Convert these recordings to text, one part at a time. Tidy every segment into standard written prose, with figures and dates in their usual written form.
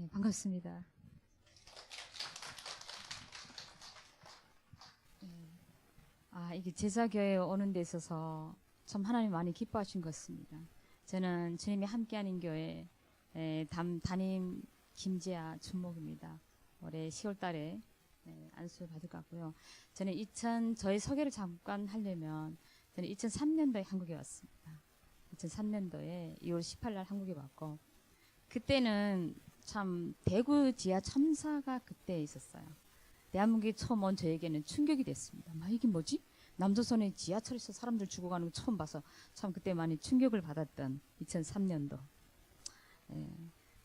네, 반갑습니다. 이게 제자교회에 오는 데 있어서 참 하나님 많이 기뻐하신 것 같습니다. 저는 주님이 함께하는 교회 담임 김지아 준목입니다. 올해 10월 달에 안수 받을 것 같고요. 저는 저의 소개를 잠깐 하려면 저는 2003년도에 한국에 왔습니다. 2003년도에 2월 18일 날 한국에 왔고 그때는 참 대구 지하 참사가 그때 있었어요. 대한민국에 처음 온 저에게는 충격이 됐습니다. 이게 뭐지? 남조선의 지하철에서 사람들 죽어가는 거 처음 봐서 참 그때 많이 충격을 받았던 2003년도.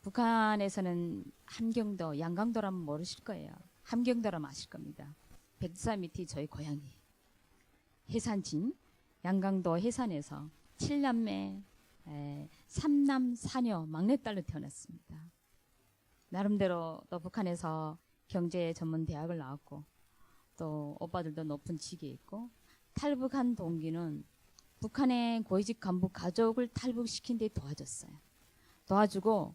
북한에서는 함경도, 양강도라면 모르실 거예요. 함경도라면 아실 겁니다. 104m 저희 고향이. 해산진, 양강도 해산에서 7남매, 3남 4녀 막내딸로 태어났습니다. 나름대로 또 북한에서 경제 전문 대학을 나왔고 또 오빠들도 높은 직에 있고 탈북한 동기는 북한의 고위직 간부 가족을 탈북시킨 데 도와줬어요. 도와주고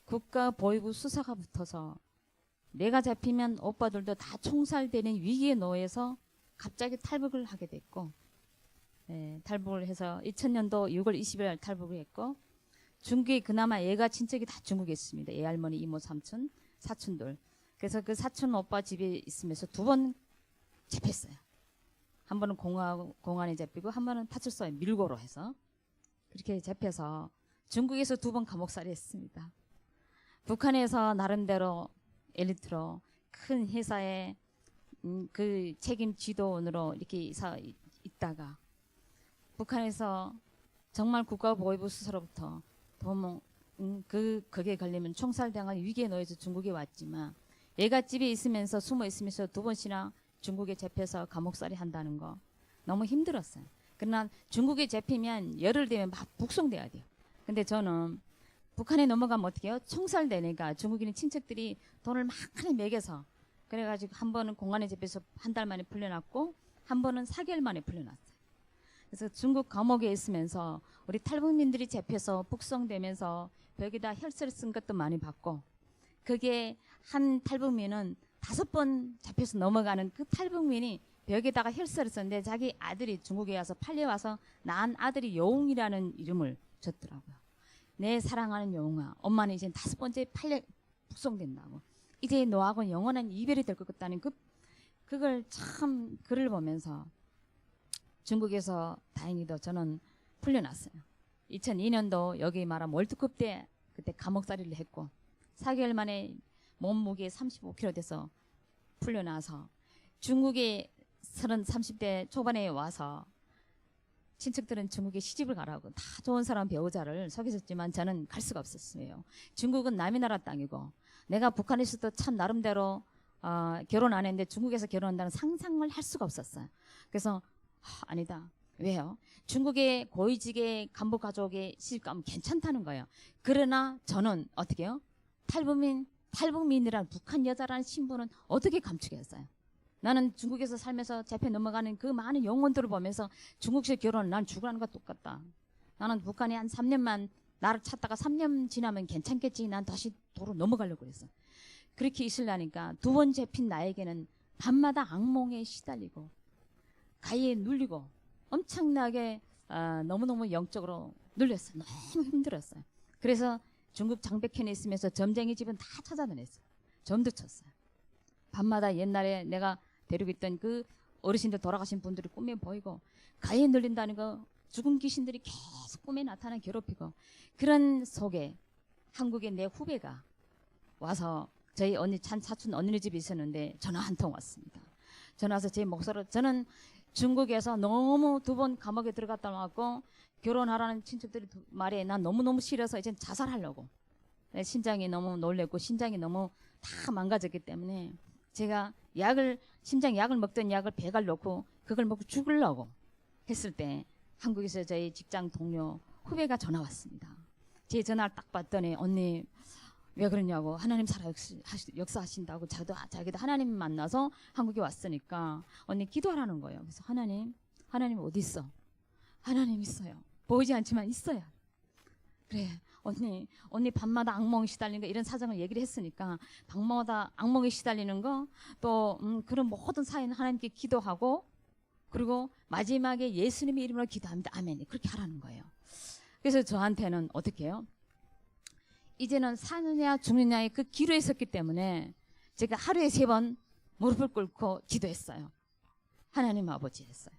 국가보위부 수사가 붙어서 내가 잡히면 오빠들도 다 총살되는 위기에 놓여서 갑자기 탈북을 하게 됐고 탈북을 해서 2000년도 6월 20일 탈북을 했고 중국에 그나마 애가 친척이 다 중국에 있습니다. 애할머니, 이모, 삼촌, 사촌들. 그래서 그 사촌 오빠 집에 있으면서 2번 잡혔어요. 한 번은 공안에 잡히고 한 번은 파출소에 밀고로 해서 그렇게 잡혀서 중국에서 2번 감옥살이 했습니다. 북한에서 나름대로 엘리트로 큰 회사에 그 책임 지도원으로 이렇게 있다가 북한에서 정말 국가보위부 수사로부터 그게 걸리면 총살당한 위기에 놓여서 중국에 왔지만 얘가 집에 있으면서 숨어 있으면서 2번씩이나 중국에 잡혀서 감옥살이 한다는 거 너무 힘들었어요. 그러나 중국에 잡히면 열흘 되면 막 북송돼야 돼요. 근데 저는 북한에 넘어가면 어떻게 해요? 총살되니까 중국인 친척들이 돈을 많이 매겨서 그래가지고 한 번은 공안에 잡혀서 한 달 만에 풀려났고 한 번은 4개월 만에 풀려났어요. 그래서 중국 감옥에 있으면서 우리 탈북민들이 잡혀서 북송되면서 벽에다 혈서를 쓴 것도 많이 봤고 그게 한 탈북민은 5번 잡혀서 넘어가는 그 탈북민이 벽에다가 혈서를 썼는데 자기 아들이 중국에 와서 팔려와서 낳은 아들이 여웅이라는 이름을 줬더라고요. 내 사랑하는 여웅아, 엄마는 이제 5번째 북송된다고. 이제 너하고는 영원한 이별이 될 것 같다는 그걸 참 글을 보면서 중국에서 다행히도 저는 풀려났어요. 2002년도 여기 말하면 월드컵 때 그때 감옥살이를 했고 4개월 만에 몸무게 35kg 돼서 풀려나서 중국에 30대 초반에 와서 친척들은 중국에 시집을 가라고 다 좋은 사람 배우자를 소개했지만 저는 갈 수가 없었어요. 중국은 남의 나라 땅이고 내가 북한에서도 참 나름대로 결혼 안 했는데 중국에서 결혼한다는 상상을 할 수가 없었어요. 그래서 아니다. 왜요? 중국의 고위직의 간부 가족의 시집 가면 괜찮다는 거예요. 그러나 저는 어떻게 해요? 탈북민이란 북한 여자라는 신분은 어떻게 감추겠어요? 나는 중국에서 살면서 잡혀 넘어가는 그 많은 영혼들을 보면서 중국식 결혼은 난 죽으라는 것 똑같다. 나는 북한에 한 3년만 나를 찾다가 3년 지나면 괜찮겠지. 난 다시 도로 넘어가려고 했어. 그렇게 있으려니까 2번 잡힌 나에게는 밤마다 악몽에 시달리고 가위에 눌리고 엄청나게 너무너무 영적으로 눌렸어요. 너무 힘들었어요. 그래서 중국 장백현에 있으면서 점쟁이 집은 다 찾아다녔어요. 점도 쳤어요. 밤마다 옛날에 내가 데리고 있던 그 어르신들 돌아가신 분들이 꿈에 보이고 가위에 눌린다는 거 죽은 귀신들이 계속 꿈에 나타나 괴롭히고 그런 속에 한국에 내 후배가 와서 저희 사촌 언니 집에 있었는데 전화 한 통 왔습니다. 전화 와서 제 목소리로 저는 중국에서 너무 2번 감옥에 들어갔다 나왔고 결혼하라는 친척들이 말에 난 너무너무 싫어서 이제 자살하려고. 신장이 너무 놀랬고 신장이 너무 다 망가졌기 때문에 제가 심장 약을 먹던 약을 배갈 놓고 그걸 먹고 죽으려고 했을 때 한국에서 저희 직장 동료 후배가 전화 왔습니다. 제 전화를 딱 받더니 언니 왜 그러냐고 하나님 살아 역사하신다고 자기도 하나님 만나서 한국에 왔으니까 언니 기도하라는 거예요. 그래서 하나님 어디 있어? 하나님 있어요. 보이지 않지만 있어요. 그래 언니 밤마다 악몽에 시달리는 거 이런 사정을 얘기를 했으니까 밤마다 악몽에 시달리는 거 또 그런 모든 사연 하나님께 기도하고 그리고 마지막에 예수님의 이름으로 기도합니다. 아멘. 그렇게 하라는 거예요. 그래서 저한테는 어떻게 해요? 이제는 사느냐 죽느냐의 그 기로에 섰기 때문에 제가 하루에 3번 무릎을 꿇고 기도했어요. 하나님 아버지 했어요.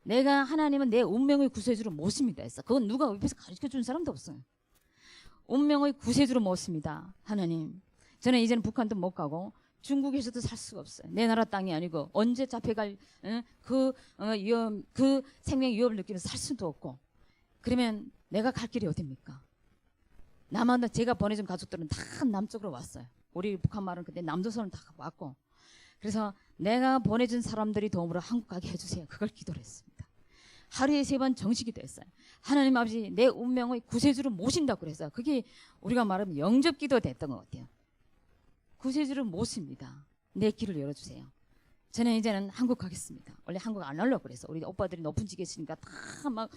내가 하나님은 내 운명의 구세주로 모십니다 했어. 그건 누가 옆에서 가르쳐준 사람도 없어요. 운명의 구세주로 모십니다. 하나님. 저는 이제는 북한도 못 가고 중국에서도 살 수가 없어요. 내 나라 땅이 아니고 언제 잡혀갈 그 생명 위협을 느끼면서 살 수도 없고 그러면 내가 갈 길이 어딥니까? 남한테 제가 보내준 가족들은 다 남쪽으로 왔어요. 우리 북한 말은 그때 남조선은 다 왔고 그래서 내가 보내준 사람들이 도움으로 한국 가게 해주세요. 그걸 기도를 했습니다. 하루에 3번 정식 기도했어요. 하나님 아버지 내 운명의 구세주를 모신다고 그래서 그게 우리가 말하면 영접 기도 됐던 것 같아요. 구세주를 모십니다. 내 길을 열어주세요. 저는 이제는 한국 가겠습니다. 원래 한국 안 하려고 그래서 우리 오빠들이 높은 직에 있으니까 다 막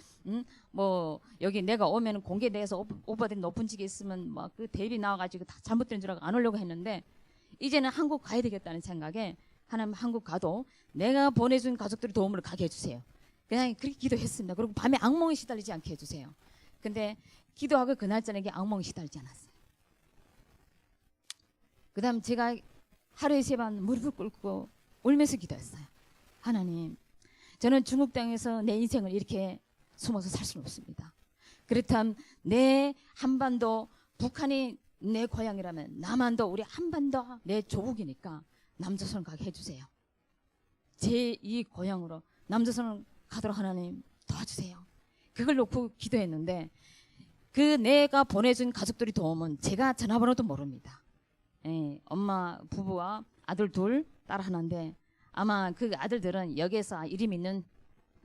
뭐 여기 내가 오면 공개돼서 오빠들이 높은 직에 있으면 막 그 대비 나와가지고 다 잘못된 줄 알고 안 오려고 했는데 이제는 한국 가야 되겠다는 생각에 하나님 한국 가도 내가 보내준 가족들이 도움을 가게 해주세요. 그냥 그렇게 기도했습니다. 그리고 밤에 악몽에 시달리지 않게 해주세요. 근데 기도하고 그날 저녁에 악몽에 시달리지 않았어요. 그 다음 제가 하루에 3번 무릎을 꿇고 울면서 기도했어요. 하나님, 저는 중국 땅에서 내 인생을 이렇게 숨어서 살 수는 없습니다. 그렇다면 내 한반도, 북한이 내 고향이라면 남한도 우리 한반도 내 조국이니까 남조선 가게 해주세요. 제 이 고향으로 남조선을 가도록 하나님 도와주세요. 그걸 놓고 기도했는데 그 내가 보내준 가족들이 도움은 제가 전화번호도 모릅니다. 예, 엄마 부부와 아들 2, 딸 하나인데 아마 그 아들들은 여기에서 이름 있는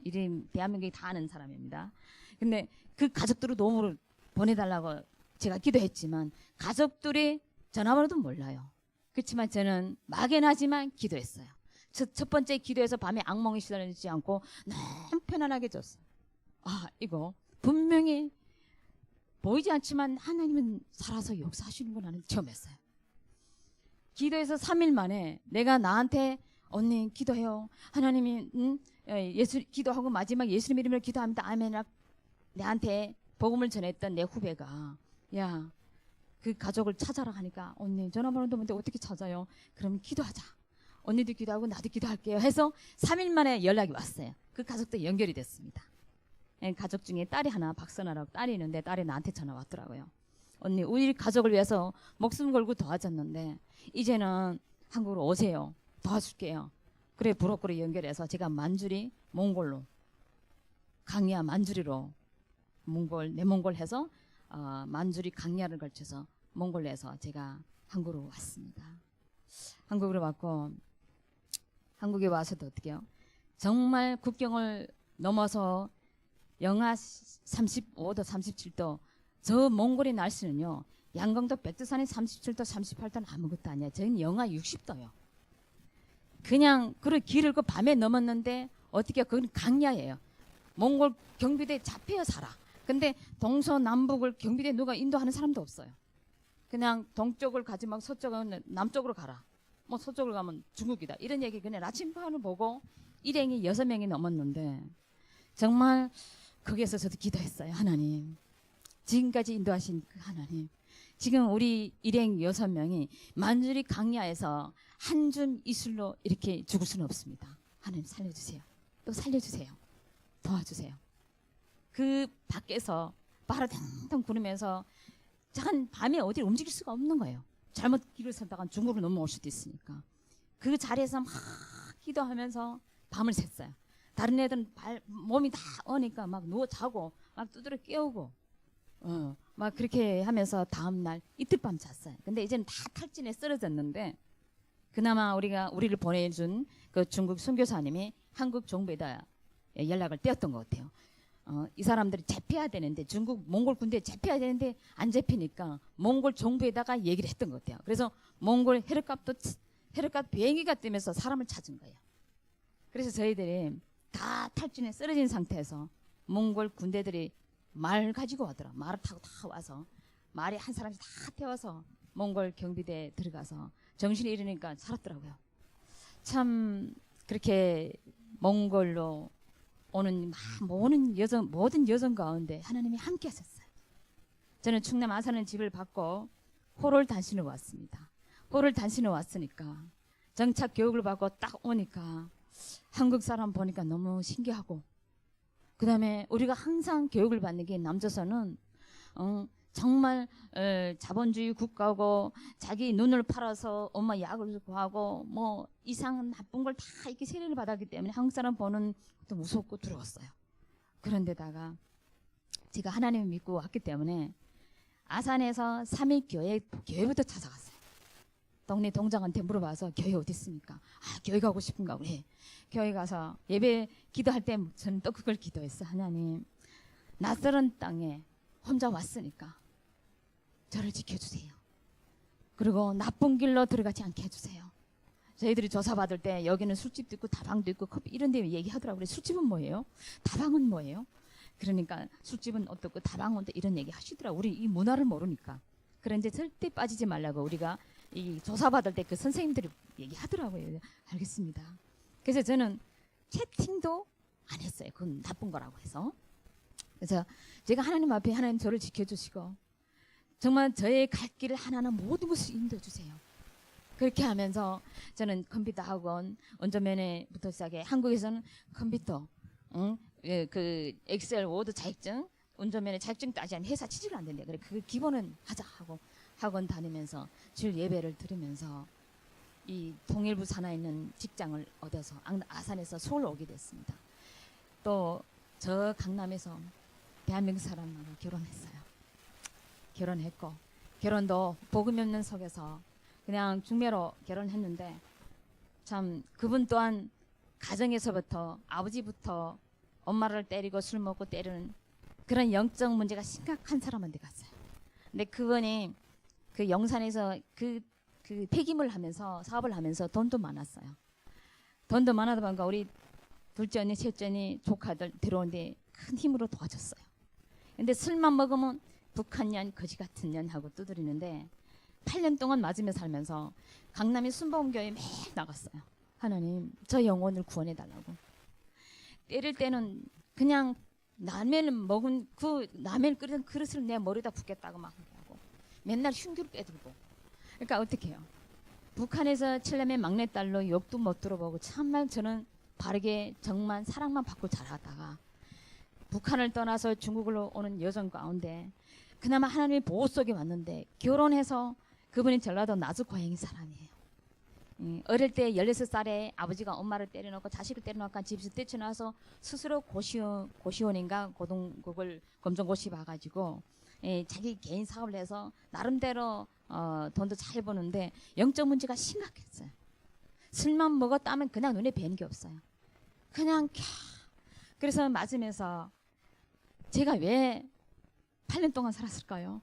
이름 대한민국이 다 아는 사람입니다. 근데 그 가족들을 도움으로 보내달라고 제가 기도했지만 가족들이 전화번호도 몰라요. 그렇지만 저는 막연하지만 기도했어요. 첫 번째 기도에서 밤에 악몽에 시달리지 않고 너무 편안하게 졌어요. 아 이거 분명히 보이지 않지만 하나님은 살아서 역사하시는구나는 처음 했어요. 기도해서 3일 만에 내가 나한테 언니 기도해요. 하나님이 예수 기도하고 마지막 예수님 이름으로 기도합니다. 아멘. 내한테 복음을 전했던 내 후배가 야 그 가족을 찾아라 하니까 언니 전화번호도 없는데 어떻게 찾아요? 그럼 기도하자. 언니도 기도하고 나도 기도할게요 해서 3일 만에 연락이 왔어요. 그 가족도 연결이 됐습니다. 가족 중에 딸이 하나 박선아라고 딸이 있는데 딸이 나한테 전화 왔더라고요. 언니 우리 가족을 위해서 목숨 걸고 도와줬는데 이제는 한국으로 오세요. 도와줄게요. 그래 브로커로 연결해서 제가 만주리 몽골로 강야 만주리로 내몽골 해서 만주리 강야를 걸쳐서 몽골에서 제가 한국으로 왔습니다. 한국으로 왔고 한국에 와서도 어떻게 해요? 정말 국경을 넘어서 영하 35도 37도 저 몽골의 날씨는요. 양강도 백두산이 37도 38도는 아무것도 아니야. 저희는 영하 60도요. 그냥 그 길을 그 밤에 넘었는데 어떻게 그건 강야예요. 몽골 경비대 잡혀야 살아. 근데 동서남북을 경비대 누가 인도하는 사람도 없어요. 그냥 동쪽을 가지 말고 서쪽은 남쪽으로 가라. 뭐 서쪽으로 가면 중국이다. 이런 얘기 그냥 나침반을 보고 일행이 6명이 넘었는데 정말 거기에서 저도 기도했어요. 하나님. 지금까지 인도하신 그 하나님. 지금 우리 일행 6명이 만주리 강야에서 한 줌 이슬로 이렇게 죽을 수는 없습니다. 하나님 살려주세요. 또 살려주세요. 도와주세요. 그 밖에서 바로 덩덩 구르면서 한 밤에 어디를 움직일 수가 없는 거예요. 잘못 길을 선다가 중국으로 넘어올 수도 있으니까. 그 자리에서 막 기도하면서 밤을 샜어요. 다른 애들은 몸이 다 어니까 막 누워 자고 막 두드려 깨우고 막 그렇게 하면서 다음날 이틀 밤 잤어요. 근데 이제는 다 탈진에 쓰러졌는데 그나마 우리를 보내준 그 중국 선교사님이 한국 정부에다 연락을 떼었던 것 같아요. 이 사람들이 잡혀야 되는데 중국 몽골 군대에 잡혀야 되는데 안 잡히니까 몽골 정부에다가 얘기를 했던 것 같아요. 그래서 몽골 헤르값 비행기가 뜨면서 사람을 찾은 거예요. 그래서 저희들이 다 탈진에 쓰러진 상태에서 몽골 군대들이 말 가지고 오더라. 말을 타고 다 와서 말에 한 사람씩 다 태워서 몽골 경비대에 들어가서 정신이 잃으니까 살았더라고요. 참 그렇게 몽골로 오는 모든 여정 가운데 하나님이 함께 하셨어요. 저는 충남 아산에 집을 받고 호를 단신을 왔습니다. 호를 단신을 왔으니까 정착 교육을 받고 딱 오니까 한국 사람 보니까 너무 신기하고, 그 다음에 우리가 항상 교육을 받는 게 남조선은 정말 자본주의 국가고 자기 눈을 팔아서 엄마 약을 구하고 뭐 이상 나쁜 걸 다 이렇게 세례를 받았기 때문에 한국 사람 보는 것도 무섭고 두려웠어요. 그런데다가 제가 하나님을 믿고 왔기 때문에 아산에서 3일 교회부터 찾아갔어요. 동네 동장한테 물어봐서 교회 어디 있습니까? 아, 교회 가고 싶은가 그래. 교회 가서 예배 기도할 때 저는 또 그걸 기도했어요. 하나님, 낯설은 땅에 혼자 왔으니까 저를 지켜주세요. 그리고 나쁜 길로 들어가지 않게 해주세요. 저희들이 조사받을 때 여기는 술집도 있고 다방도 있고 커피 이런 데 얘기하더라고요. 술집은 뭐예요? 다방은 뭐예요? 그러니까 술집은 어떻고 다방은 또 이런 얘기 하시더라고요. 우리 이 문화를 모르니까. 그런데 절대 빠지지 말라고 우리가 이 조사받을 때 그 선생님들이 얘기하더라고요. 알겠습니다. 그래서 저는 채팅도 안 했어요. 그건 나쁜 거라고 해서. 그래서 제가 하나님 앞에 하나님 저를 지켜주시고 정말 저의 갈 길을 하나하나 모든 것을 인도해주세요. 그렇게 하면서 저는 컴퓨터 학원, 운전면허부터 시작해 한국에서는 컴퓨터, 그 엑셀, 워드 자격증, 운전면허 자격증 따지 않으면 회사 취직을 안 된대. 그래 그 기본은 하자 하고 학원 다니면서 주일 예배를 들으면서 이 통일부 산하에 있는 직장을 얻어서 아산에서 서울 오게 됐습니다. 또 저 강남에서 대한민국 사람하고 결혼했어요. 결혼했고 결혼도 복음이 없는 속에서 그냥 중매로 결혼했는데 참 그분 또한 가정에서부터 아버지부터 엄마를 때리고 술 먹고 때리는 그런 영적 문제가 심각한 사람한테 갔어요. 근데 그분이 그 영산에서 그 폐기물 하면서 사업을 하면서 돈도 많았어요. 돈도 많아다 보니까 우리 둘째 언니, 셋째 언니, 조카들 들어오는데 큰 힘으로 도와줬어요. 근데 술만 먹으면 북한년, 거지 같은 년 하고 두드리는데 8년 동안 맞으며 살면서 강남의 순복음교회 매일 나갔어요. 하나님, 저 영혼을 구원해달라고. 때릴 때는 그냥 라면 먹은 그 라면 끓이던 그릇을 내 머리에다 붓겠다고 막 하고 맨날 흉기로 빼들고. 그러니까 어떻게 해요? 북한에서 칠레의 막내딸로 욕도 못 들어보고 참말 저는 바르게 정말 사랑만 받고 자라다가 북한을 떠나서 중국으로 오는 여정 가운데 그나마 하나님의 보호 속에 왔는데 결혼해서 그분이 전라도 나주 고향의 사람이에요. 어릴 때 16살에 아버지가 엄마를 때려놓고 자식을 때려놓고 집에서 뛰쳐나와서 스스로 고시원인가 고등국을 검정고시 봐가지고 자기 개인 사업을 해서 나름대로 돈도 잘 버는데 영적 문제가 심각했어요. 술만 먹었다면 그냥 눈에 뵈는 게 없어요. 그냥 그래서 맞으면서 제가 왜 8년 동안 살았을까요?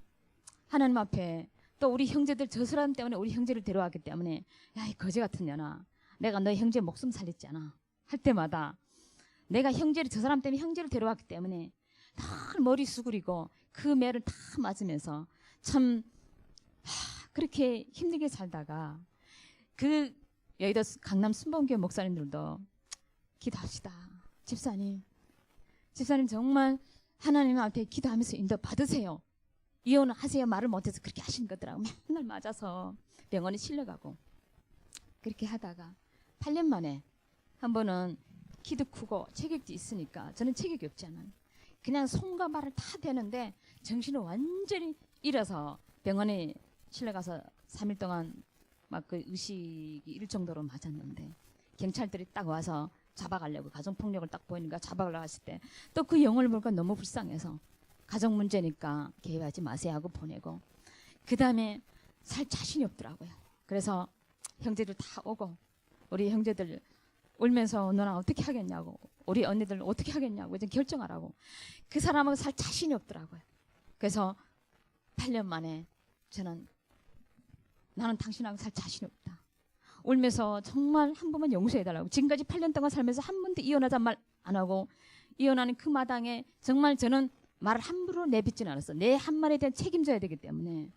하나님 앞에 또 우리 형제들 저 사람 때문에 우리 형제를 데려왔기 때문에 야, 이 거지 같은 년아, 내가 너 형제 목숨 살렸잖아 할 때마다 내가 형제를 저 사람 때문에 형제를 데려왔기 때문에 늘 머리 수그리고 그 매를 다 맞으면서 참 그렇게 힘들게 살다가 그 여의도 강남 순복음교회 목사님들도 기도합시다. 집사님 정말 하나님 앞에 기도하면서 인도 받으세요. 이혼하세요 말을 못해서 그렇게 하시는 거더라고. 맨날 맞아서 병원에 실려가고 그렇게 하다가 8년 만에 한 번은 키도 크고 체격도 있으니까 저는 체격이 없잖아요. 그냥 손과 발을 다 대는데 정신을 완전히 잃어서 병원에 실려가서 3일 동안 막 그 의식이 잃을 정도로 맞았는데 경찰들이 딱 와서 잡아가려고 가정폭력을 딱 보이니까 잡아가려고 했을 때 또 그 영혼을 보니까 너무 불쌍해서 가정 문제니까 개입하지 마세요 하고 보내고 그 다음에 살 자신이 없더라고요. 그래서 형제들 다 오고 우리 형제들 울면서 너랑 어떻게 하겠냐고 우리 언니들 어떻게 하겠냐고 이제 결정하라고 그 사람하고 살 자신이 없더라고요. 그래서 8년 만에 저는 나는 당신하고 살 자신이 없다. 울면서 정말 한 번만 용서해달라고. 지금까지 8년 동안 살면서 한 번도 이혼하자는 말 안 하고 이혼하는 그 마당에 정말 저는 말을 함부로 내뱉지는 않았어. 내 한 말에 대한 책임져야 되기 때문에.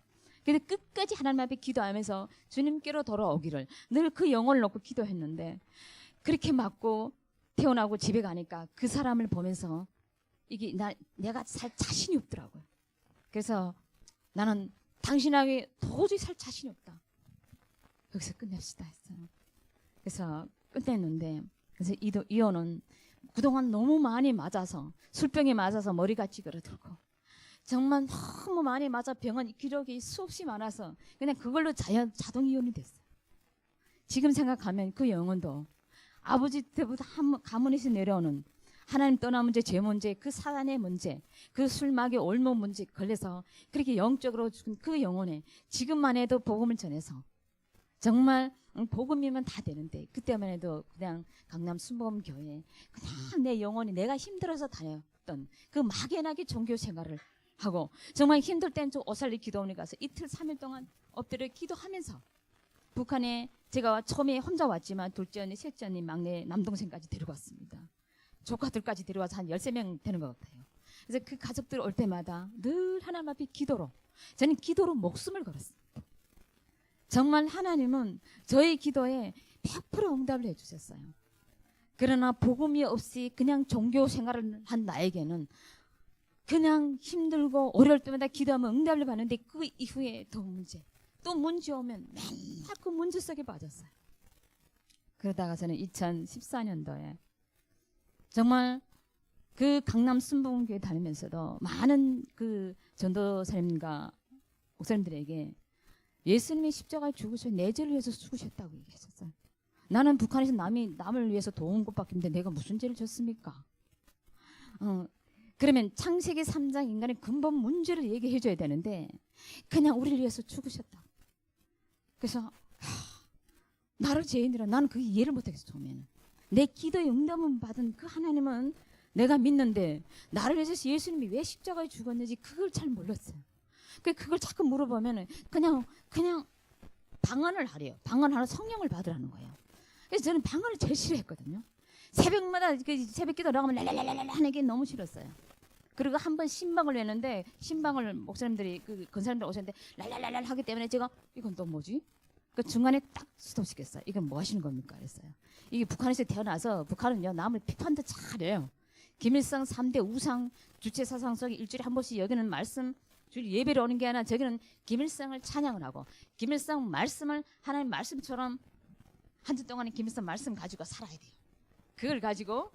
근데 끝까지 하나님 앞에 기도하면서 주님께로 돌아오기를 늘 그 영혼을 놓고 기도했는데, 그렇게 맞고 태어나고 집에 가니까 그 사람을 보면서 이게 내가 살 자신이 없더라고요. 그래서 나는 당신에게 도저히 살 자신이 없다. 여기서 끝냅시다 했어요. 그래서 끝냈는데, 그래서 이혼은 그동안 너무 많이 맞아서, 술병에 맞아서 머리가 찌그러들고 정말 너무 많이 맞아 병원 기록이 수없이 많아서 그냥 그걸로 자동 이혼이 됐어요. 지금 생각하면 그 영혼도 아버지 때부터 가문에서 내려오는 하나님 떠난 문제, 죄 문제, 그 사단의 문제, 그 술마개 올무 문제 걸려서 그렇게 영적으로 죽은 그 영혼에 지금만 해도 복음을 전해서 정말 복음이면 다 되는데, 그때만 해도 그냥 강남 순복음교회 그냥 내 영혼이 내가 힘들어서 다녔던 그 막연하게 종교 생활을 하고, 정말 힘들 땐 저 오살리 기도원에 가서 이틀 3일 동안 엎드려 기도하면서, 북한에 제가 처음에 혼자 왔지만 둘째 언니, 셋째 언니, 막내 남동생까지 데려갔습니다. 조카들까지 데려와서 한 13명 되는 것 같아요. 그래서 그 가족들 올 때마다 늘 하나님 앞에 기도로, 저는 기도로 목숨을 걸었어요. 정말 하나님은 저의 기도에 100% 응답을 해주셨어요. 그러나 복음이 없이 그냥 종교 생활을 한 나에게는 그냥 힘들고 어려울 때마다 기도하면 응답을 받는데, 그 이후에 또 문제 오면 맨날 그 문제 속에 빠졌어요. 그러다가 저는 2014년도에 정말 그 강남 순복음교회 다니면서도 많은 그 전도사님과 목사님들에게 예수님이 십자가에 죽으셔서 내 죄를 위해서 죽으셨다고 얘기했었어요. 나는 북한에서 남을 위해서 도운 것밖에 없는데 내가 무슨 죄를 졌습니까? 그러면 창세기 3장 인간의 근본 문제를 얘기해 줘야 되는데 그냥 우리를 위해서 죽으셨다. 그래서 나를 죄인이라 나는 그게 이해를 못하겠어. 처음에는 내 기도의 응답을 받은 그 하나님은 내가 믿는데 나를 위해서 예수님이 왜 십자가에 죽었는지 그걸 잘 몰랐어요. 그걸 자꾸 물어보면 그냥 방언을 하래요. 방언하러 성령을 받으라는 거예요. 그래서 저는 방언을 제일 싫어했거든요. 새벽마다 새벽 기도 나가면 랄랄랄랄 하는 게 너무 싫었어요. 그리고 한 번 신방을 했는데, 신방을 목사님들이 그 권사님들 오셨는데 랄랄랄랄 하기 때문에 제가 이건 또 뭐지? 그 중간에 딱 스톱시켰어요. 이건 뭐 하시는 겁니까? 그랬어요. 이게 북한에서 태어나서, 북한은요 남을 비판도 잘해요. 김일성 3대 우상 주체 사상 속에 일주일에 한 번씩 여기는 말씀 주일 예배를 오는 게 아니라 저기는 김일성을 찬양을 하고, 김일성 말씀을 하나님 말씀처럼 한 주 동안에 김일성 말씀 가지고 살아야 돼요. 그걸 가지고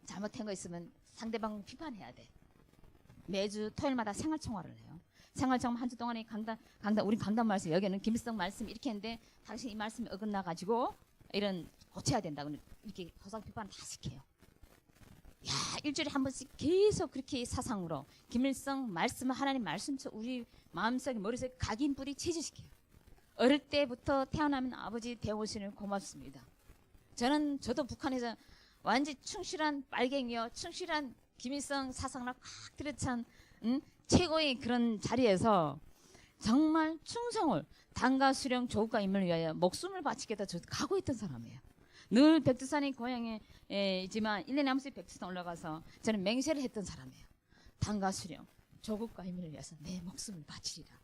잘못한 거 있으면 상대방 비판해야 돼. 매주 토요일마다 생활청화를 해요. 생활청화 한 주 동안에 강단 우리 강단 말씀, 여기는 김일성 말씀 이렇게 했는데 당신 이 말씀이 어긋나 가지고 이런 고쳐야 된다고 이렇게 허상 비판 다 시켜요. 야, 일주일에 한 번씩 계속 그렇게 사상으로 김일성 말씀, 하나님 말씀처 우리 마음속에 머릿속에 각인뿌리 체질시켜요. 어릴 때부터 태어나면 아버지 대오시는 고맙습니다. 저도 북한에서 완전 충실한 빨갱이요, 충실한 김일성 사상을 꽉 들여찬 최고의 그런 자리에서 정말 충성을 당과 수령 조국과 인민을 위하여 목숨을 바치겠다 저 가고 있던 사람이에요. 늘 백두산이 고향이지만 1년에 한 번씩 백두산 올라가서 저는 맹세를 했던 사람이에요. 당과 수령 조국과 인민을 위해서 내 목숨을 바치리라.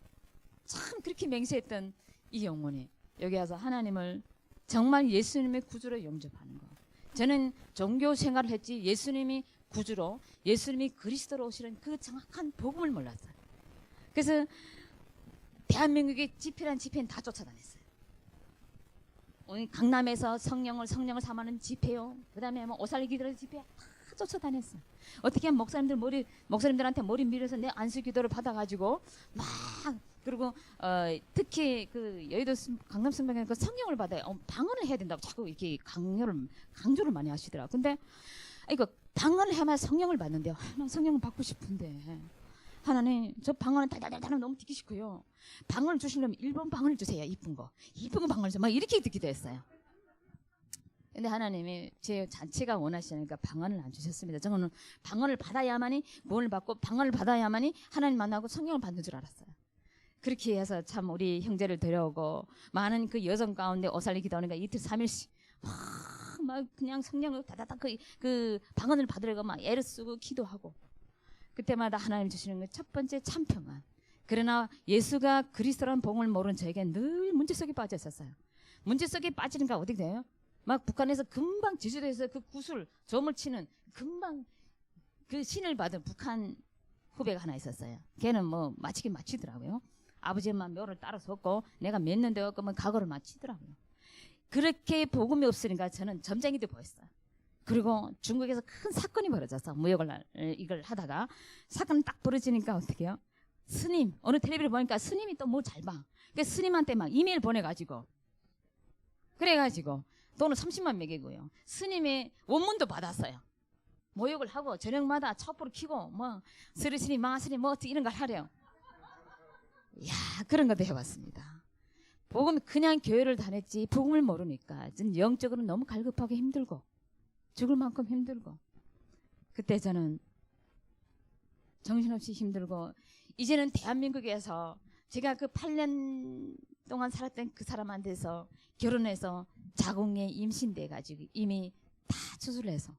참 그렇게 맹세했던 이 영혼이 여기 와서 하나님을 정말 예수님의 구주로 영접하는 거. 저는 종교 생활을 했지 예수님이 구주로, 예수님이 그리스도로 오시는 그 정확한 복음을 몰랐어요. 그래서 대한민국의 집회란 집회는 다 쫓아다녔어요. 오늘 강남에서 성령을 삼하는 집회요, 그 다음에 뭐 오살리 기도를 집회 다 쫓아다녔어요. 어떻게 하면 목사님들한테 머리 밀어서 내 안수 기도를 받아가지고 막, 그리고 특히 그 여의도 강남 성당에 그 성령을 받아요. 방언을 해야 된다고 자꾸 이렇게 강조를 많이 하시더라고요. 근데 이거 방언을 해야만 성령을 받는데요. 난 성령을 받고 싶은데 하나님 저 방언은 달달달달 너무 듣기 싫고요. 방언을 주시려면 일본 방언을 주세요. 이쁜 거 방언을 좀 막 이렇게 듣기도 했어요. 근데 하나님이 제 자체가 원하시니까 방언을 안 주셨습니다. 저는 방언을 받아야만이 구원을 받고 방언을 받아야만이 하나님 만나고 성령을 받는 줄 알았어요. 그렇게 해서 참 우리 형제를 데려오고 많은 그 여성 가운데 오살리 기도하니까 이틀 3일씩 막 그냥 성령을 다다닥 그 방언을 받으려고 막 애를 쓰고 기도하고, 그때마다 하나님 주시는 게 첫 번째 참 평안. 그러나 예수가 그리스도라는 복음을 모르는 저에게 늘 문제 속에 빠져 있었어요. 문제 속에 빠지니까 어떻게 돼요? 막 북한에서 금방 제주도에서 그 구슬 점을 치는 금방 그 신을 받은 북한 후배가 하나 있었어요. 걔는 뭐 마치긴 마치더라고요. 아버지만 묘를 따라 섰고 내가 몇 년 되었으면 각오를 마치더라고요. 그렇게 복음이 없으니까 저는 점쟁이 돼 보였어요. 그리고 중국에서 큰 사건이 벌어져서 무역을 이걸 하다가 사건이 딱 벌어지니까 어떻게 해요? 스님 어느 텔레비를 보니까 스님이 또 뭐 잘 봐. 그 스님한테 막 이메일 보내가지고 그래가지고 돈을 30만 매기고요. 스님의 원문도 받았어요. 모욕을 하고 저녁마다 촛불을 켜고 뭐 스리스니 마스니 뭐 이런 걸 하래요. 이야 그런 것도 해봤습니다. 복음 그냥 교회를 다녔지 복음을 모르니까 전 영적으로 너무 갈급하고 힘들고 죽을 만큼 힘들고 그때 저는 정신없이 힘들고 이제는 대한민국에서 제가 그 8년 동안 살았던 그 사람한테서 결혼해서 자궁에 임신돼 가지고 이미 다 수술해서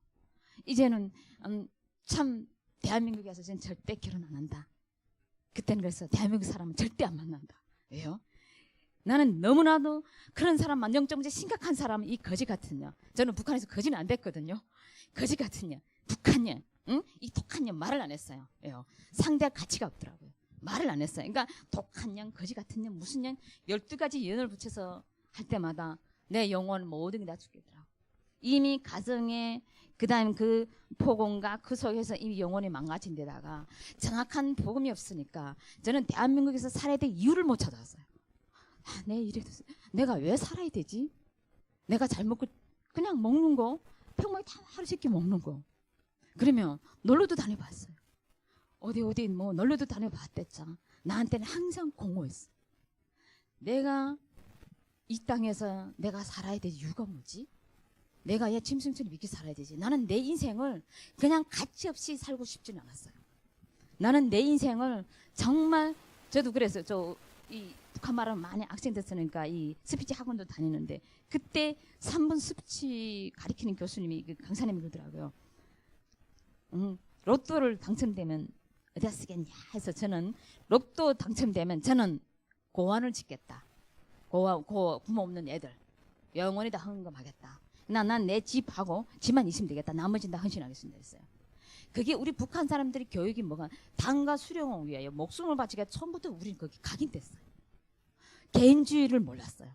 이제는 참 대한민국에서 저는 절대 결혼 안 한다. 그때는 그래서 대한민국 사람은 절대 안 만난다. 왜요? 나는 너무나도 그런 사람만 영적 문제 심각한 사람은 이 거지 같은 년. 저는 북한에서 거지는 안 됐거든요. 거지 같은 년, 북한 년, 응? 이 독한 년 말을 안 했어요. 왜요? 상대할 가치가 없더라고요. 말을 안 했어요. 그러니까 독한 년, 거지 같은 년, 무슨 년 12가지 연을 붙여서 할 때마다 내 영혼 모든 게 다 죽겠더라고. 이미 가정에 그다음 그 폭언과 그 속에서 이미 영혼이 망가진 데다가 정확한 복음이 없으니까 저는 대한민국에서 살아야 될 이유를 못 찾았어요. 아, 내가 왜 살아야 되지? 내가 잘 먹고 그냥 먹는 거 평범히 다 하루씩 먹는 거. 그러면 놀러도 다녀봤어요. 어디 뭐 놀러도 다녀봤댔잖아. 나한테는 항상 공허했어. 내가 이 땅에서 내가 살아야 될 이유가 뭐지? 내가 얘 짐승처럼 이렇게 살아야 되지. 나는 내 인생을 그냥 가치 없이 살고 싶지는 않았어요. 나는 내 인생을 정말 저도 그래서 이 북한 말은 많이 악센트 쓰니까 이 스피치 학원도 다니는데 그때 3분 스피치 가리키는 교수님이 그 강사님이 그러더라고요. 로또를 당첨되면 어디다 쓰겠냐 해서 저는 로또 당첨되면 저는 고아원을 짓겠다. 부모 없는 애들 영원히 다 헌금하겠다. 난 내 집하고 집만 있으면 되겠다. 나머지는 다 헌신하겠습니다 했어요. 그게 우리 북한 사람들이 교육이 뭐가 당과 수령을 위하여 목숨을 바치기가 처음부터 우리는 거기 각인됐어요. 개인주의를 몰랐어요.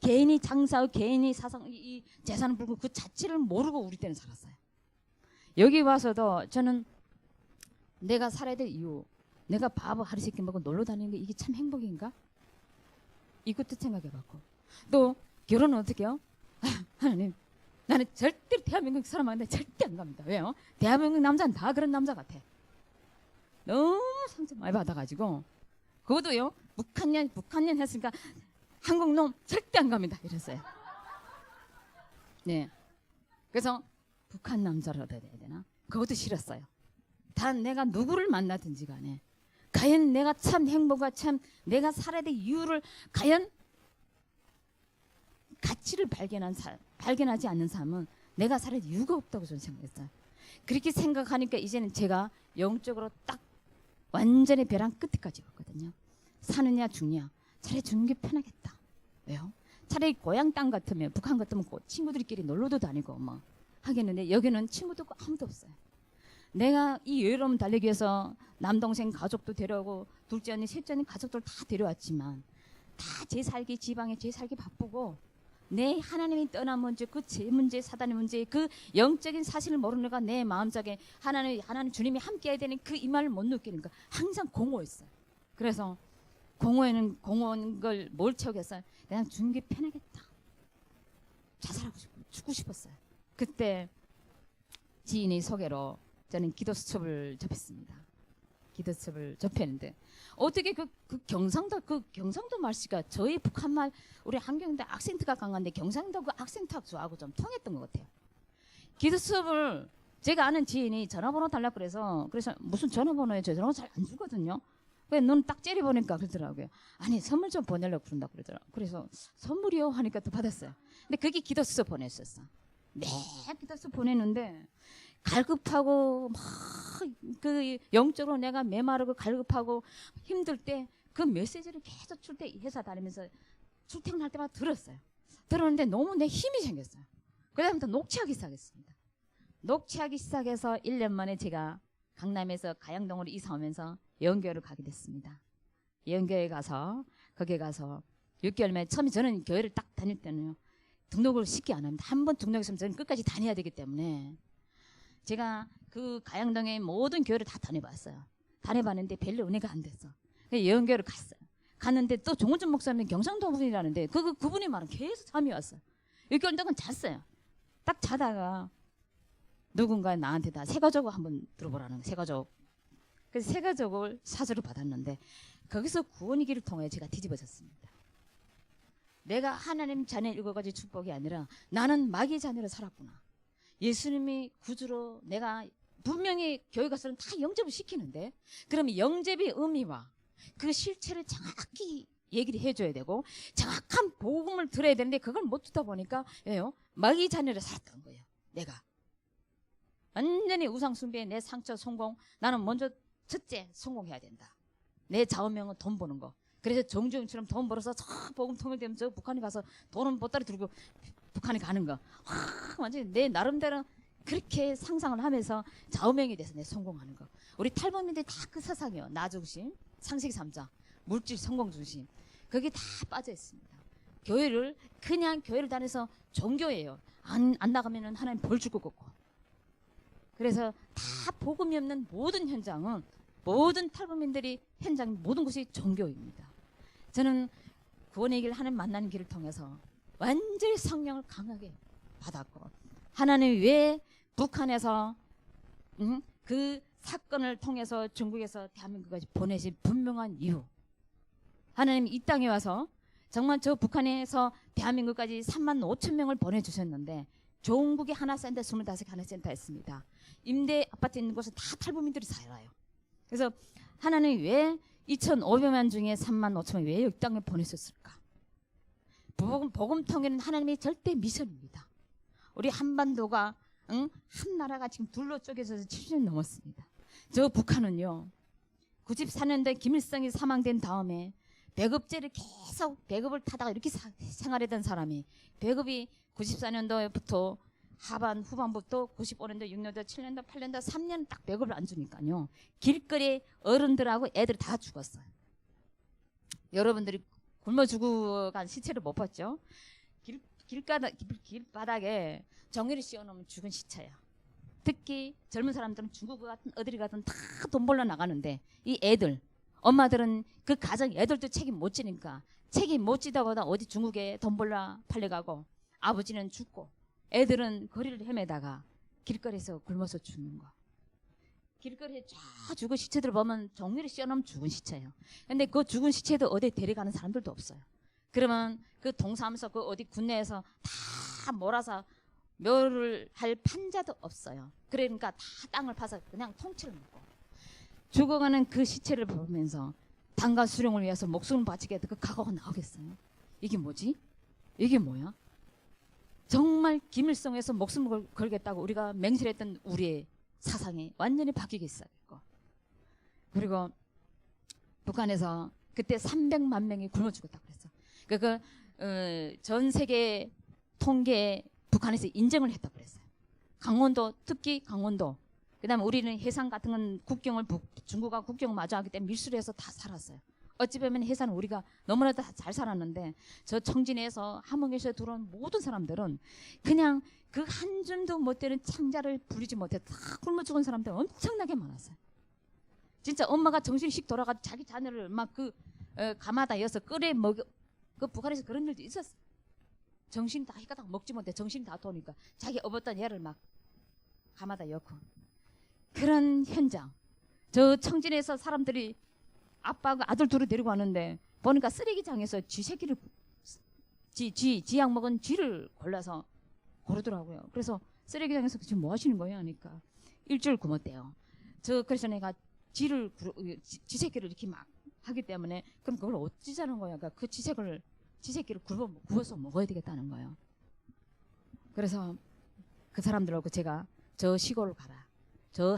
개인이 장사하고 개인이 이 재산을 불고 그 자체를 모르고 우리 때는 살았어요. 여기 와서도 저는 내가 살아야 될 이유, 내가 밥 하루 세끼 먹고 놀러 다니는 게 이게 참 행복인가? 이것도 생각해봤고 또 결혼은 어떻게 해요? 하나님 나는 절대 대한민국 사람한테 절대 안 갑니다. 왜요? 대한민국 남자는 다 그런 남자 같아. 너무 상처 많이 받아가지고 그것도요 북한년 했으니까 한국 놈 절대 안 갑니다 이랬어요. 네, 그래서 북한 남자를 얻어야 되나? 그것도 싫었어요. 단 내가 누구를 만나든지 간에 과연 내가 참 행복과 참 내가 살아야 될 이유를 과연 가치를 발견하지 않는 삶은 내가 살아야 될 이유가 없다고 저는 생각했어요. 그렇게 생각하니까 이제는 제가 영적으로 딱 완전히 벼랑 끝까지 왔거든요. 사느냐 죽냐 차라리 죽는 게 편하겠다. 왜요? 차라리 고향 땅 같으면 북한 같으면 친구들끼리 놀러도 다니고 뭐 하겠는데 여기는 친구도 없고 아무도 없어요. 내가 이 여유로움 달리기 위해서 남동생 가족도 데려오고 둘째 언니 셋째 언니 가족들 다 데려왔지만 다 제 살기 지방에 제 살기 바쁘고 내 하나님이 떠난 문제 그 제 문제 사단의 문제 그 영적인 사실을 모르는가 내 마음속에 하나님 주님이 함께해야 되는 그 이 말을 못 느끼는 거 항상 공허했어요. 그래서 공허한 걸 뭘 채우겠어요? 그냥 죽는 게 편하겠다. 자살하고 싶고 죽고 싶었어요. 그때 지인의 소개로 저는 기도 수첩을 접했습니다. 기도 수첩을 접했는데 어떻게 그 경상도 말씨가 저희 북한말 우리 한경대 악센트가 강한데 경상도 그 악센트하고 저하고 좀 통했던 것 같아요. 기도 수첩을 제가 아는 지인이 전화번호 달라고 그래서 무슨 전화번호에 저 전화번호 잘 안 주거든요. 왜 눈 딱 째려보니까 그러더라고요. 아니 선물 좀 보내려고 그런다고 그러더라고요. 그래서 선물이요 하니까 또 받았어요. 근데 그게 기도 수첩 보냈었어. 네 기도 수첩 보냈는데 갈급하고 막 그 영적으로 내가 메마르고 갈급하고 힘들 때 그 메시지를 계속 회사 다니면서 출퇴근할 때마다 들었어요. 들었는데 너무 내 힘이 생겼어요. 그다음부터 녹취하기 시작했습니다. 녹취하기 시작해서 1년 만에 제가 강남에서 가양동으로 이사 오면서 예언교회를 가게 됐습니다. 예언교회 가서 거기에 가서 6개월 만에 처음에 저는 교회를 딱 다닐 때는요. 등록을 쉽게 안 합니다. 한 번 등록했으면 저는 끝까지 다녀야 되기 때문에 제가 그 가양동의 모든 교회를 다 다녀봤어요. 다녀봤는데 별로 은혜가 안 됐어. 예언교회를 갔어요. 갔는데 또 종훈준 목사님 경상도 분이라는데 그분이 말은 계속 잠이 왔어요. 6개월 동안 잤어요. 딱 자다가 누군가 나한테 다 세가족을 한번 들어보라는 세가족. 그래서 세가족을 사주를 받았는데 거기서 구원의 길을 통해 제가 뒤집어졌습니다. 내가 하나님 자녀 7가지 축복이 아니라 나는 마귀의 자녀로 살았구나. 예수님이 구주로 내가 분명히 교회 가서는 다 영접을 시키는데 그러면 영접의 의미와 그 실체를 정확히 얘기를 해줘야 되고 정확한 복음을 들어야 되는데 그걸 못 듣다 보니까 왜요? 마귀의 자녀로 살았던 거예요. 내가 완전히 우상 숭배에 내 상처 성공. 나는 먼저 첫째 성공해야 된다. 내 좌우명은 돈 버는 거. 그래서 정주영처럼 돈 벌어서 저 복음 통일되면 저 북한에 가서 돈은 보따리 들고 북한에 가는 거. 완전히 내 나름대로 그렇게 상상을 하면서 좌우명이 돼서 내 성공하는 거. 우리 탈북민들이 다 그 세상이에요. 나 중심, 상식 3자, 물질 성공 중심. 거기 다 빠져 있습니다. 교회를 그냥 교회를 다녀서 종교예요. 안 나가면은 하나님 벌 줄 것 같고. 그래서 다 복음이 없는 모든 현장은 모든 탈북민들이 현장 모든 곳이 종교입니다. 저는 구원의 길 하나님 만나는 길을 통해서 완전히 성령을 강하게 받았고 하나님 왜 북한에서 그 사건을 통해서 중국에서 대한민국까지 보내신 분명한 이유. 하나님 이 땅에 와서 정말 저 북한에서 대한민국까지 3만 5천 명을 보내주셨는데 종국에 하나 센터 25개 하나 센터 했습니다. 임대 아파트 있는 곳은 다 탈북민들이 살아요. 그래서 하나님 왜 2,500만 중에 3만 5천만 왜 이 땅에 보내셨을까? 복음 통일은 하나님의 절대 미션입니다. 우리 한반도가 한 나라가 지금 둘로 쪼개져서 70년 넘었습니다. 저 북한은요. 94년도에 김일성이 사망된 다음에 배급제를 계속 배급을 타다가 이렇게 생활했던 사람이 배급이 94년도부터 후반부터 95년도, 6년도, 7년도, 8년도, 3년 딱 배급을 안 주니까요. 길거리 어른들하고 애들 다 죽었어요. 여러분들이 굶어 죽어간 시체를 못 봤죠? 길바닥에 정유리 씌워놓으면 죽은 시체야. 특히 젊은 사람들은 중국 같은 어디를 가든 다 돈 벌러 나가는데 이 애들, 엄마들은 그 가정 애들도 책임 못 지니까 책임 못 지다 보다 어디 중국에 돈 벌러 팔려가고 아버지는 죽고 애들은 거리를 헤매다가 길거리에서 굶어서 죽는 거. 길거리에 쫙 죽은 시체들 보면 정유리 씌워놓으면 죽은 시체예요. 근데 그 죽은 시체도 어디 데려가는 사람들도 없어요. 그러면 그 동사무소 그 어디 군내에서 다 몰아서 묘를 할 판자도 없어요. 그러니까 다 땅을 파서 그냥 통째로 먹고 죽어가는 그 시체를 보면서 당과 수령을 위해서 목숨을 바치게 그 각오가 나오겠어요. 이게 뭐지? 이게 뭐야? 정말 김일성에서 목숨을 걸겠다고 우리가 맹세했던 우리의 사상이 완전히 바뀌기 시작했고 그리고 북한에서 그때 300만 명이 굶어 죽었다고 그랬어. 전 세계 통계에 북한에서 인정을 했다고 그랬어요. 강원도 특히 강원도 그다음에 우리는 해상 같은 건 국경을 중국과 국경 마주하기 때문에 밀수리해서 다 살았어요. 어찌 보면 해산은 우리가 너무나도 잘 살았는데 저 청진에서 함흥에서 들어온 모든 사람들은 그냥 그 한 줌도 못 되는 창자를 부리지 못해 다 굶어 죽은 사람들 엄청나게 많았어요. 진짜 엄마가 정신씩 돌아가 자기 자녀를 막 가마다 이어서 끓여 먹여 그 북한에서 그런 일도 있었어요. 정신 다 희가닥 먹지 못해 정신 다 도니까 자기 업었던 애를 막 가마다 엮고 그런 현장. 저 청진에서 사람들이 아빠가 아들 둘을 데리고 왔는데 보니까 쓰레기장에서 쥐 새끼를 쥐약 먹은 쥐를 골라서 고르더라고요. 그래서 쓰레기장에서 지금 뭐 하시는 거예요? 하니까 일주일 굶었대요. 그래서 내가 쥐 새끼를 이렇게 막 하기 때문에 그럼 그걸 어찌자는 거야? 그러니까 그 쥐 새끼를 구워서 먹어야 되겠다는 거예요. 그래서 그 사람들하고 제가 저 시골을 가라. 저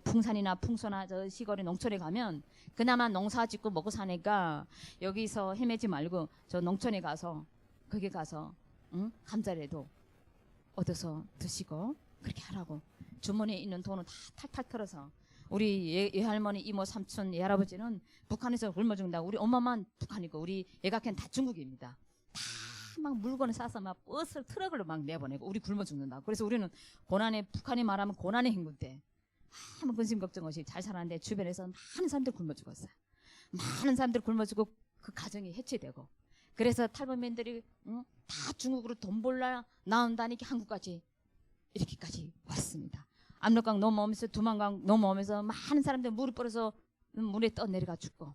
풍산이나 풍소나 저 시골의 농촌에 가면 그나마 농사 짓고 먹고 사니까 여기서 헤매지 말고 저 농촌에 가서 거기 가서 감자라도 얻어서 드시고 그렇게 하라고. 주머니에 있는 돈은 다 탈탈 털어서. 우리 외할머니, 이모, 삼촌, 외할아버지는 북한에서 굶어 죽는다고. 우리 엄마만 북한이고 우리 애가걔는 다 중국입니다. 다 막 물건을 싸서 막 버스 트럭으로 막 내보내고 우리 굶어 죽는다고. 그래서 우리는 고난에, 북한이 말하면 고난의 행군 때 아무 근심 걱정 없이 잘 살았는데 주변에서 많은 사람들 굶어 죽었어요. 많은 사람들 굶어 죽고 그 가정이 해체되고. 그래서 탈북민들이 다 중국으로 돈 벌라 나온다니까 한국까지 이렇게까지 왔습니다. 압록강 넘어오면서 두만강 넘어오면서 많은 사람들 무릎 꿇어서 물에 떠내려가 죽고.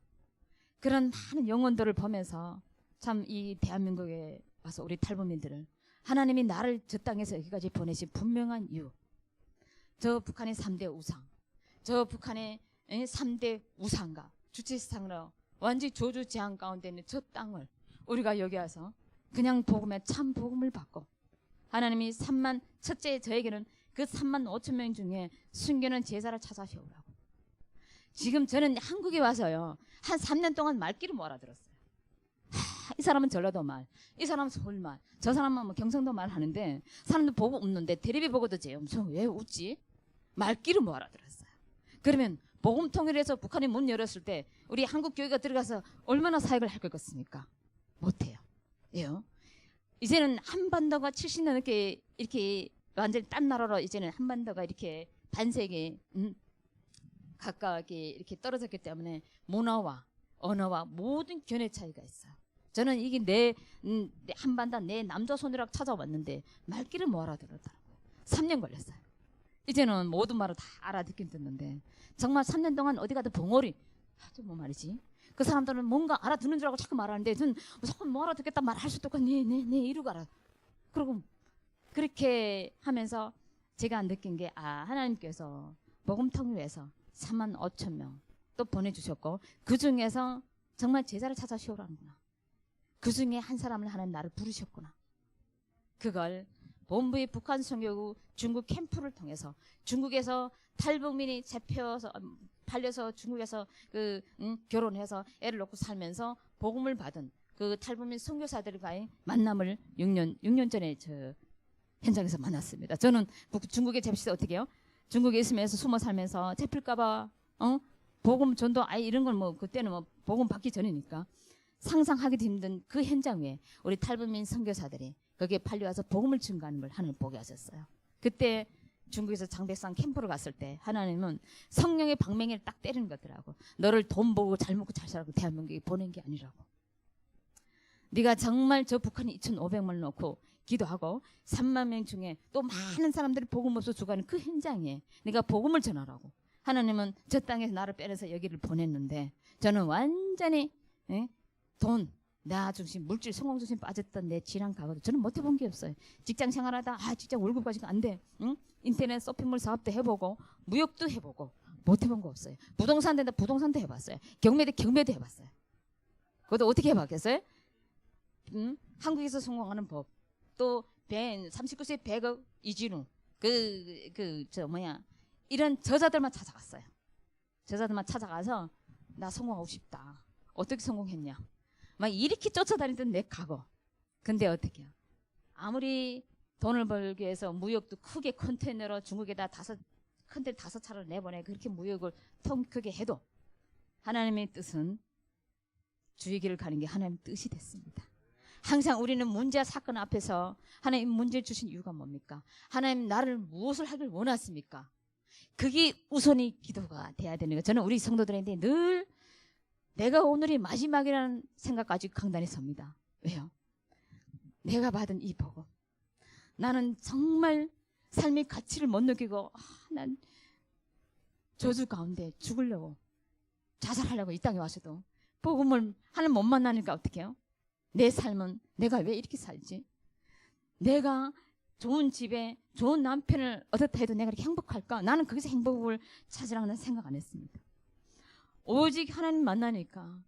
그런 많은 영혼들을 보면서 참 이 대한민국에 와서 우리 탈북민들을 하나님이 나를 저 땅에서 여기까지 보내신 분명한 이유. 저 북한의 3대 우상, 저 북한의 3대 우상가 주체상으로 완전히 저주재앙 가운데 있는 저 땅을 우리가 여기 와서 그냥 복음의 참 복음을 받고 하나님이 첫째 저에게는 그 3만 5천 명 중에 숨겨놓은 제사를 찾아세우라고. 지금 저는 한국에 와서요 한 3년 동안 말귀를 못 알아들었어요. 이 사람은 전라도 말, 이 사람은 서울 말, 저 사람은 뭐 경상도 말 하는데 사람들 보고 웃는데 텔레비 보고도 제 엄청 왜 웃지? 말귀를 못 알아들었어요. 그러면 복음 통일해서 북한이 문 열었을 때 우리 한국 교회가 들어가서 얼마나 사역을 할 것 같습니까? 못해요. 예요. 이제는 한반도가 70년 넘게 이렇게 완전히 딴 나라로 이제는 한반도가 이렇게 반세계 가깝게 이렇게 떨어졌기 때문에 문화와 언어와 모든 견해 차이가 있어요. 저는 이게 내 한반도 내 남조선이라고 찾아왔는데 말귀를 못 알아들었더라고요. 3년 걸렸어요. 이제는 모든 말을 다 알아듣긴 듣는데 정말 3년 동안 어디 가도 벙어리 하도 뭐 말이지. 그 사람들은 뭔가 알아듣는 줄 알고 자꾸 말하는데 저는 뭐 알아듣겠다 말할 수도 없고 네 이러고 알아. 그리고 그렇게 하면서 제가 느낀 게 하나님께서 복음통을 위해서 3만 5천 명 또 보내주셨고 그 중에서 정말 제자를 찾아 세우라는구나. 그 중에 한 사람을 하나님 나를 부르셨구나. 그걸 본부의 북한 선교구 중국 캠프를 통해서 중국에서 탈북민이 잡혀서 팔려서 중국에서 결혼해서 애를 놓고 살면서 복음을 받은 그 탈북민 선교사들과의 만남을 6년 전에 저 현장에서 만났습니다. 저는 중국에 잡힐 때 어떻게 해요? 중국에 있으면서 숨어 살면서 잡힐까봐 복음 전도 이런 건 뭐 그때는 뭐 복음 받기 전이니까 상상하기도 힘든 그 현장 위에 우리 탈북민 선교사들이 거기에 팔려와서 복음을 증거하는 걸 하나님 보게 하셨어요. 그때 중국에서 장백산 캠프를 갔을 때 하나님은 성령의 방맹이를 딱 때리는 거더라고. 너를 돈 벌고 잘 먹고 잘 살고 대한민국에 보낸 게 아니라고. 네가 정말 저 북한이 2,500만 놓고 기도하고 3만 명 중에 또 많은 사람들이 복음 없어 죽어가는 그 현장에 네가 복음을 전하라고. 하나님은 저 땅에서 나를 빼내서 여기를 보냈는데 저는 완전히 돈, 나 중심, 물질, 성공 중심 빠졌던 내 지랑 가거든. 저는 못 해본 게 없어요. 직장 생활하다 직장 월급 가지고 안 돼. 인터넷 쇼핑몰 사업도 해보고 무역도 해보고 못 해본 거 없어요. 부동산 된다 부동산도 해봤어요. 경매도 해봤어요. 그것도 어떻게 해봤겠어요? 한국에서 성공하는 법. 또 39세 100억 이진우 이런 저자들만 찾아갔어요. 저자들만 찾아가서 나 성공하고 싶다. 어떻게 성공했냐? 막 이렇게 쫓아다니던 내 각오. 근데 어떻게 해요? 아무리 돈을 벌기 위해서 무역도 크게 컨테이너로 중국에다 컨테이너 5차를 내보내 그렇게 무역을 통 크게 해도 하나님의 뜻은 주의 길을 가는 게 하나님의 뜻이 됐습니다. 항상 우리는 문제와 사건 앞에서 하나님 문제를 주신 이유가 뭡니까? 하나님 나를 무엇을 하길 원하십니까? 그게 우선이 기도가 돼야 되는 거예요. 저는 우리 성도들한테 늘 내가 오늘이 마지막이라는 생각 가지고 강단에 섭니다. 왜요? 내가 받은 이 복음. 나는 정말 삶의 가치를 못 느끼고 난 저주 가운데 죽으려고 자살하려고 이 땅에 와서도 복음을 하나님 못 만나니까 어떻게 해요? 내 삶은 내가 왜 이렇게 살지? 내가 좋은 집에 좋은 남편을 얻었다 해도 내가 이렇게 행복할까? 나는 거기서 행복을 찾으라고는 생각 안 했습니다. 오직 하나님 만나니까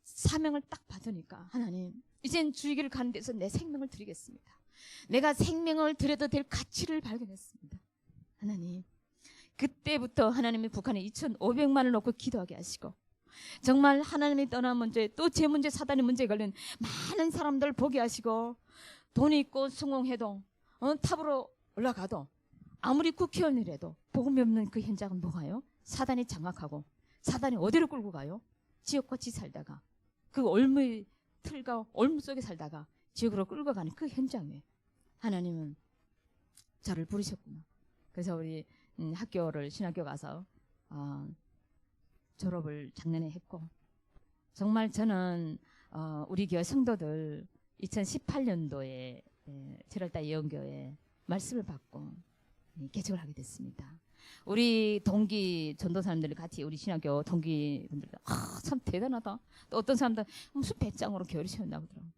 사명을 딱 받으니까 하나님 이젠 주의 길을 가는 데서 내 생명을 드리겠습니다. 내가 생명을 드려도 될 가치를 발견했습니다. 하나님 그때부터 하나님이 북한에 2,500만을 놓고 기도하게 하시고 정말 하나님이 떠난 문제 또 제 문제 사단의 문제에 걸린 많은 사람들 보게 하시고 돈 있고 성공해도 탑으로 올라가도 아무리 국회의원이라도 복음이 없는 그 현장은 뭐가요? 사단이 장악하고 사단이 어디로 끌고 가요? 지옥같이 살다가 그 올무의 틀과 올무 속에 살다가 지옥으로 끌고 가는 그 현장에 하나님은 저를 부르셨구나. 그래서 우리 학교를 신학교 가서 졸업을 작년에 했고 정말 저는 우리 교회 성도들 2018년도에 7월달 예언교회 말씀을 받고 개척을 하게 됐습니다. 우리 동기 전도사님들 같이 우리 신학교 동기분들 참 대단하다. 또 어떤 사람들 무슨 배짱으로 교회를 세웠나 보더라고요.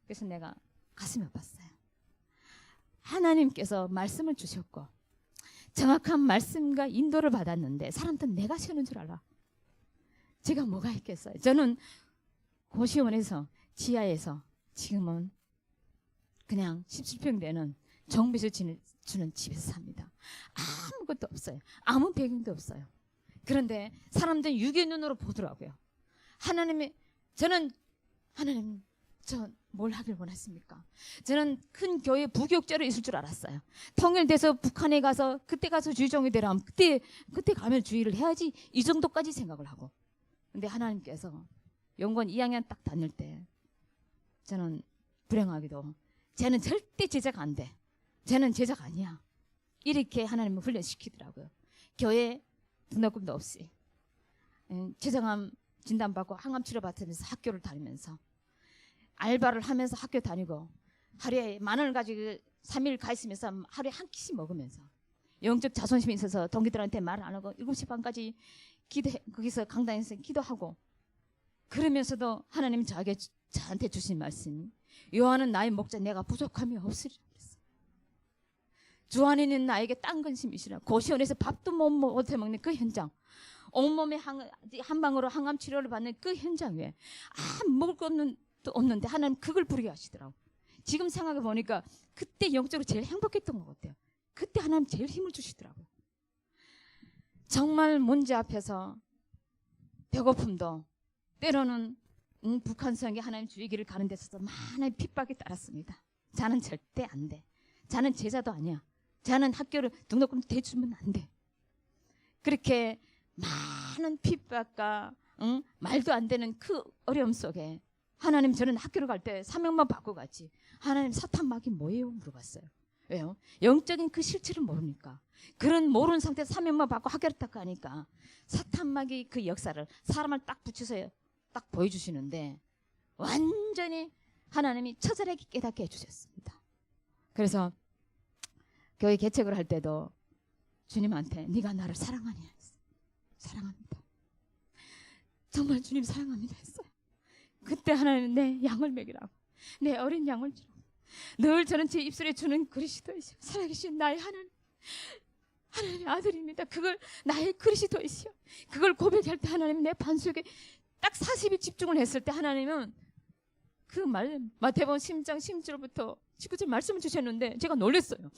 그래서 내가 가슴이 아팠어요. 하나님께서 말씀을 주셨고 정확한 말씀과 인도를 받았는데 사람들은 내가 세우는 줄 알아. 제가 뭐가 있겠어요. 저는 고시원에서 지하에서 지금은 그냥 17평 되는 정비소 주는 집에서 삽니다. 아무것도 없어요. 아무 배경도 없어요. 그런데 사람들은 육의 눈으로 보더라고요. 하나님 저 뭘 하길 원했습니까? 저는 큰 교회 부교육자로 있을 줄 알았어요. 통일돼서 북한에 가서 그때 가서 주의종이 되라면 그때 가면 주의를 해야지 이 정도까지 생각을 하고. 근데 하나님께서 연구원 2학년 딱 다닐 때 저는 불행하게도 쟤는 절대 제자가 안 돼. 쟤는 제자가 아니야. 이렇게 하나님을 훈련시키더라고요. 교회 등록금도 없이 췌장암 진단받고 항암 치료 받으면서 학교를 다니면서 알바를 하면서 학교 다니고 하루에 10,000원을 가지고 3일 가 있으면서 하루에 한 끼씩 먹으면서 영적 자존심이 있어서 동기들한테 말 안 하고 7시 반까지 거기서 강당에서 기도하고 그러면서도 하나님 저한테 주신 말씀 요한은 나의 목자 내가 부족함이 없으리라 그랬어요. 주 안에 있는 나에게 딴 근심이시라. 고시원에서 밥도 못 해먹는 그 현장 온몸에 한 방으로 항암 치료를 받는 그 현장 외에 먹을 것도 없는데 하나님 그걸 부르게 하시더라고. 지금 생각해 보니까 그때 영적으로 제일 행복했던 것 같아요. 그때 하나님 제일 힘을 주시더라고요. 정말 문제 앞에서 배고픔도 때로는 북한 성에 하나님 주의 길을 가는 데서 많은 핍박이 따랐습니다. 자는 절대 안 돼. 자는 제자도 아니야. 자는 학교를 등록금 대주면 안 돼. 그렇게 많은 핍박과 말도 안 되는 그 어려움 속에 하나님 저는 학교를 갈 때 사명만 받고 갔지. 하나님 사탄막이 뭐예요? 물어봤어요. 왜요? 영적인 그 실체를 모르니까. 그런 모르는 상태에서 사명만 받고 학교를 딱 가니까 사탄막이 그 역사를 사람을 딱 붙여서 딱 보여주시는데 완전히 하나님이 처절하게 깨닫게 해주셨습니다. 그래서 교회 개척을 할 때도 주님한테 네가 나를 사랑하냐 했어요. 사랑합니다. 정말 주님 사랑합니다 했어요. 그때 하나님은 내 양을 먹이라고 내 어린 양을 주라고 늘 저는 제 입술에 주는 그리스도이시오. 살아계신 나의 하나님의 아들입니다. 그걸 나의 그리스도이시오. 그걸 고백할 때 하나님은 내 반석에 딱 40일 집중을 했을 때 하나님은 그 말 마태복음 10장 10절부터 19절 말씀을 주셨는데 제가 놀랐어요.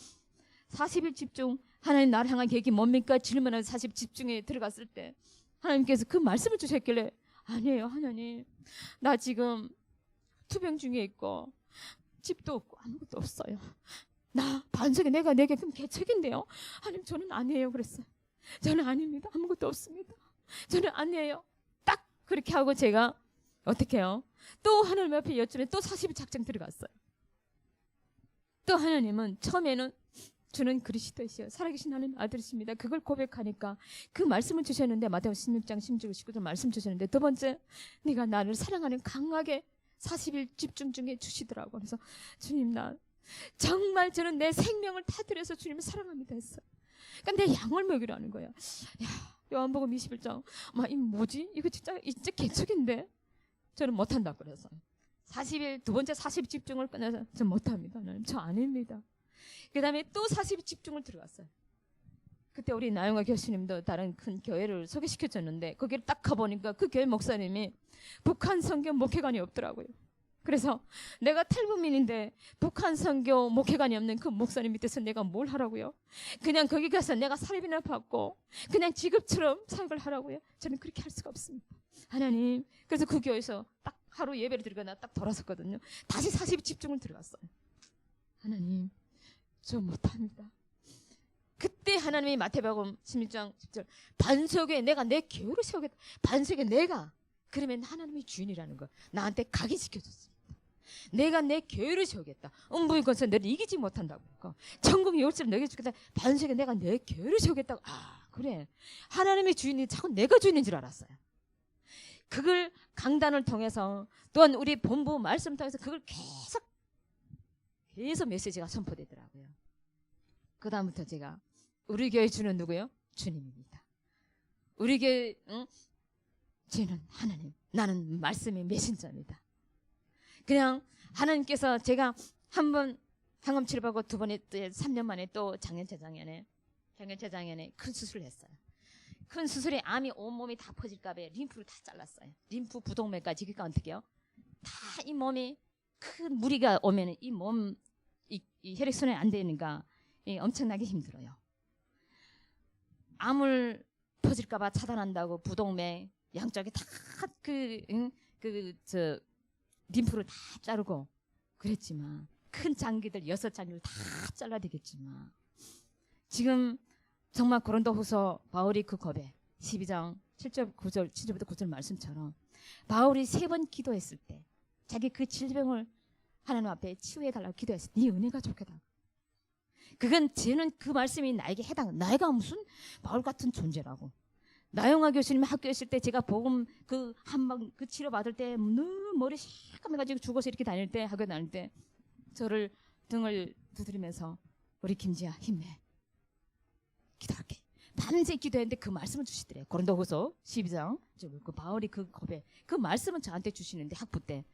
40일 집중 하나님 나를 향한 계획이 뭡니까? 질문을 40일 집중에 들어갔을 때 하나님께서 그 말씀을 주셨길래 아니에요 하나님 나 지금 투병 중에 있고 집도 없고 아무것도 없어요. 나 반석에 내게 그럼 개척인데요. 하나님 저는 아니에요 그랬어요. 저는 아닙니다. 아무것도 없습니다. 저는 아니에요. 딱 그렇게 하고 제가 어떻게 해요? 또 하나님 앞에 여쭈면 또 40일 작정 들어갔어요. 또 하나님은 처음에는 주는 그리스도이시여 살아계신 하나님 아들이십니다. 그걸 고백하니까 그 말씀을 주셨는데 마태복음 16장 16절 19절 말씀 주셨는데 두 번째 네가 나를 사랑하는 강하게 40일 집중 중에 주시더라고. 그래서 주님 나 정말 저는 내 생명을 다 드려서 주님을 사랑합니다 했어요. 그러니까 내 양을 먹이라는 거야. 야, 요한복음 21장 이 뭐지? 이거 진짜 개척인데 저는 못한다 그래서 40일 두 번째 40일 집중을 끝내서 저 못합니다. 저 아닙니다. 그 다음에 또 40일 집중을 들어갔어요. 그때 우리 나영아 교수님도 다른 큰 교회를 소개시켜줬는데 거기를 딱 가보니까 그 교회 목사님이 북한 성경 목회관이 없더라고요. 그래서 내가 탈북민인데 북한 선교 목회관이 없는 그 목사님 밑에서 내가 뭘 하라고요? 그냥 거기 가서 내가 사례비나 받고 그냥 직업처럼 사역을 하라고요? 저는 그렇게 할 수가 없습니다. 하나님, 그래서 그 교회에서 딱 하루 예배를 드리거나 딱 돌아섰거든요. 다시 40 집중을 들어갔어요. 하나님, 저 못합니다. 그때 하나님이 마태복음 16장 10절 반석에 내가 내 교회를 세우겠다. 반석에 내가, 그러면 하나님이 주인이라는 거 나한테 각인시켜줬습니다. 내가 내 교회를 세우겠다. 음부의 권세 너를 이기지 못한다고. 천국의 열쇠를 너에게 주겠다. 반석에 내가 내 교회를 세우겠다고. 아, 그래. 하나님의 주인이 자꾸 내가 주인인 줄 알았어요. 그걸 강단을 통해서 또한 우리 본부 말씀 통해서 그걸 계속 메시지가 선포되더라고요. 그 다음부터 제가 우리 교회 주는 누구요? 주님입니다. 우리 교회 주는 하나님, 나는 말씀의 메신저입니다. 그냥 하나님께서 제가 한 번 항암 치료받고 두 번에 3년 만에 또 작년재작년에 큰 수술을 했어요. 큰 수술에 암이 온몸이 다 퍼질까 봐 림프를 다 잘랐어요. 림프 부동맥까지. 그러니까 어떻게 해요? 다 이 몸이 큰 무리가 오면 이 몸 이 혈액순환이 안 되니까 엄청나게 힘들어요. 암을 퍼질까 봐 차단한다고 부동맥 양쪽에 다 림프를 다 자르고 그랬지만 큰 장기들 6장기를 다 잘라야 되겠지만 지금 정말 고린도후서 바울이 그 고백 12장 7절 9절 7절부터 9절 말씀처럼 바울이 3번 기도했을 때 자기 그 질병을 하나님 앞에 치유해달라고 기도했을 때 네 은혜가 좋겠다. 그건 쟤는 그 말씀이 나에게 해당. 나이가 무슨 바울 같은 존재라고. 나영아 교수님 학교에 있을 때 제가 복음 그 한방 그 치료 받을 때 너무 머리 시커매가지고 죽어서 이렇게 다닐 때 학교 다닐 때 저를 등을 두드리면서 우리 김지아 힘내. 기도할게. 밤새 기도했는데 그 말씀을 주시더래요. 고린도후서 12장 그 바울이 그 고백 그 말씀은 저한테 주시는데 학부 때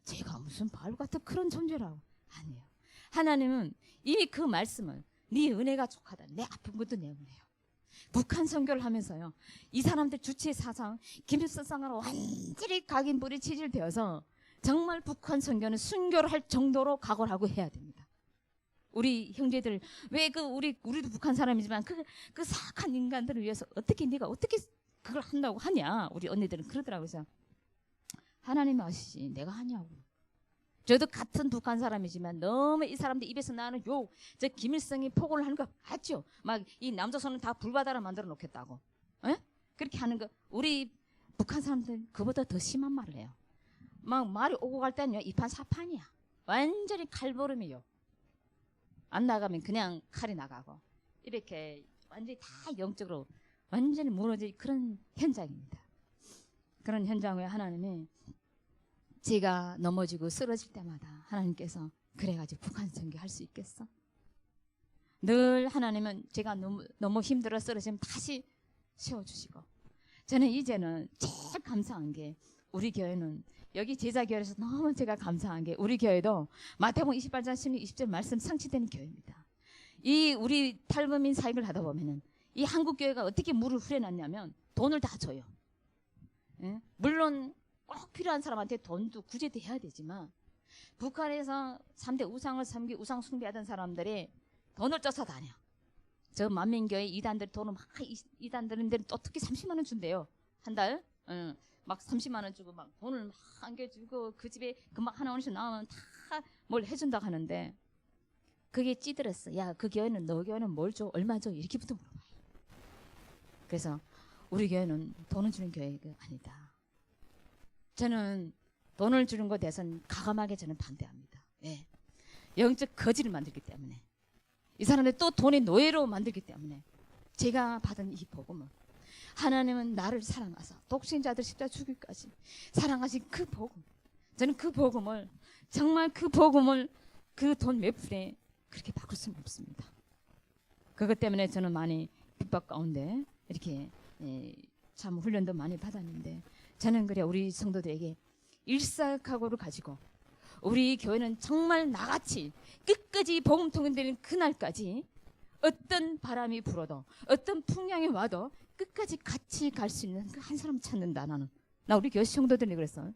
제가 무슨 바울 같은 그런 존재라고. 아니에요. 하나님은 이미 그 말씀을 네 은혜가 족하다. 내 아픈 것도 내 은혜요. 북한 선교를 하면서요. 이 사람들 주체 사상 김일성상으로 완전히 각인불이 체질되어서 정말 북한 선교는 순교를 할 정도로 각오를 하고 해야 됩니다. 우리 형제들 왜 우리도 북한 사람이지만 그 사악한 인간들을 위해서 네가 어떻게 그걸 한다고 하냐. 우리 언니들은 그러더라고요. 그래서 하나님 아시지 내가 하냐고. 저도 같은 북한 사람이지만 너무 이 사람들 입에서 나는 욕, 저 김일성이 포고를 하는 거 같죠? 막 이 남조선은 다 불바다로 만들어 놓겠다고. 에? 그렇게 하는 거 우리 북한 사람들 그보다 더 심한 말을 해요. 막 말이 오고 갈 때는요 2판 4판이야. 완전히 칼보름이요. 안 나가면 그냥 칼이 나가고 이렇게 완전히 다 영적으로 완전히 무너질 그런 현장입니다. 그런 현장에 하나님이 제가 넘어지고 쓰러질 때마다 하나님께서 그래가지고 북한 선교할 수 있겠어? 늘 하나님은 제가 너무 힘들어 쓰러지면 다시 세워주시고 저는 이제는 제일 감사한 게 우리 교회는 여기 제자교회에서 너무 제가 감사한 게 우리 교회도 마태복음 28장 16, 20절 말씀 성취되는 교회입니다. 이 우리 탈북민 사역을 하다 보면은 이 한국 교회가 어떻게 물을 후려놨냐면 돈을 다 줘요. 예? 물론 꼭 필요한 사람한테 돈도 구제돼야 되지만 북한에서 3대 우상을 섬기 우상 숭배하던 사람들이 돈을 쪄서 다녀. 저 만민교회 이단들 돈을 막 이단들인데 또 특히 30만 원 준대요. 한 달. 막 30만 원 주고 막 돈을 막 안겨주고 그 집에 금방 하나 원씩 나오면 다 뭘 해준다고 하는데 그게 찌들었어. 야, 그 교회는 너 교회는 뭘 줘? 얼마 줘? 이렇게부터 물어봐요. 그래서 우리 교회는 돈을 주는 교회가 아니다. 저는 돈을 주는 것에 대해서는 가감하게 저는 반대합니다. 예. 영적 거지를 만들기 때문에 이 사람들 또 돈의 노예로 만들기 때문에 제가 받은 이 복음은 하나님은 나를 사랑하사 독신자들 십자 죽기까지 사랑하신 그 복음 저는 그 복음을 정말 그 복음을 그 돈 몇 푼에 그렇게 바꿀 수는 없습니다. 그것 때문에 저는 많이 핍박 가운데 이렇게 참 훈련도 많이 받았는데 저는 그래 우리 성도들에게 일사각오를 가지고 우리 교회는 정말 나같이 끝까지 복음 통행되는 그날까지 어떤 바람이 불어도 어떤 풍랑이 와도 끝까지 같이 갈 수 있는 그 한 사람 찾는다. 나는 나 우리 교회 성도들이 그랬어.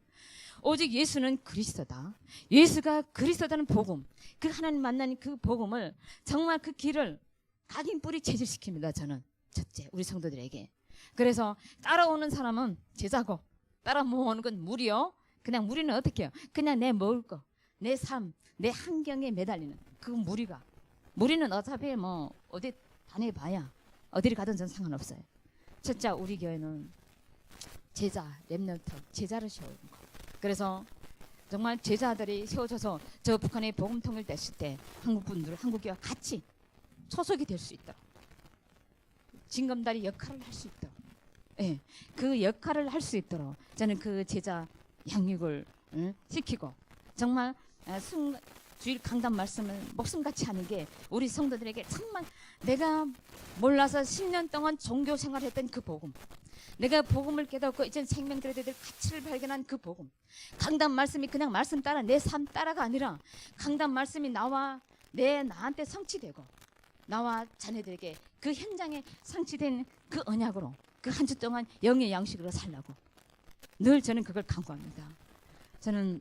오직 예수는 그리스도다. 예수가 그리스도다는 복음, 그 하나님 만나는 그 복음을 정말 그 길을 각인 뿌리 체질시킵니다. 저는 첫째 우리 성도들에게. 그래서 따라오는 사람은 제자고 따라 모으는 건 무리요. 그냥 무리는 어떻게 해요? 그냥 내 먹을 거, 내 삶, 내 환경에 매달리는 그 무리는 어차피 뭐 어디 다녀봐야 어디를 가든 전 상관없어요. 첫째 우리 교회는 제자, 렘넌트, 제자를 세우는 거. 그래서 정말 제자들이 세워져서 저 북한의 복음 통일됐을 때 한국 분들, 한국 교회와 같이 소속이 될 수 있도록 징검다리 역할을 할 수 있도록, 예, 그 역할을 할 수 있도록 저는 그 제자 양육을 시키고 정말 주일 강단 말씀을 목숨같이 하는 게 우리 성도들에게 정말 내가 몰라서 10년 동안 종교 생활했던 그 복음, 내가 복음을 깨닫고 이제 생명들에 대해 가치를 발견한 그 복음, 강단 말씀이 그냥 말씀 따라 내 삶 따라가 아니라 강단 말씀이 나한테 성취되고 나와 자녀들에게 그 현장에 성취된 그 언약으로 그 한 주 동안 영의 양식으로 살라고 늘 저는 그걸 강구합니다. 저는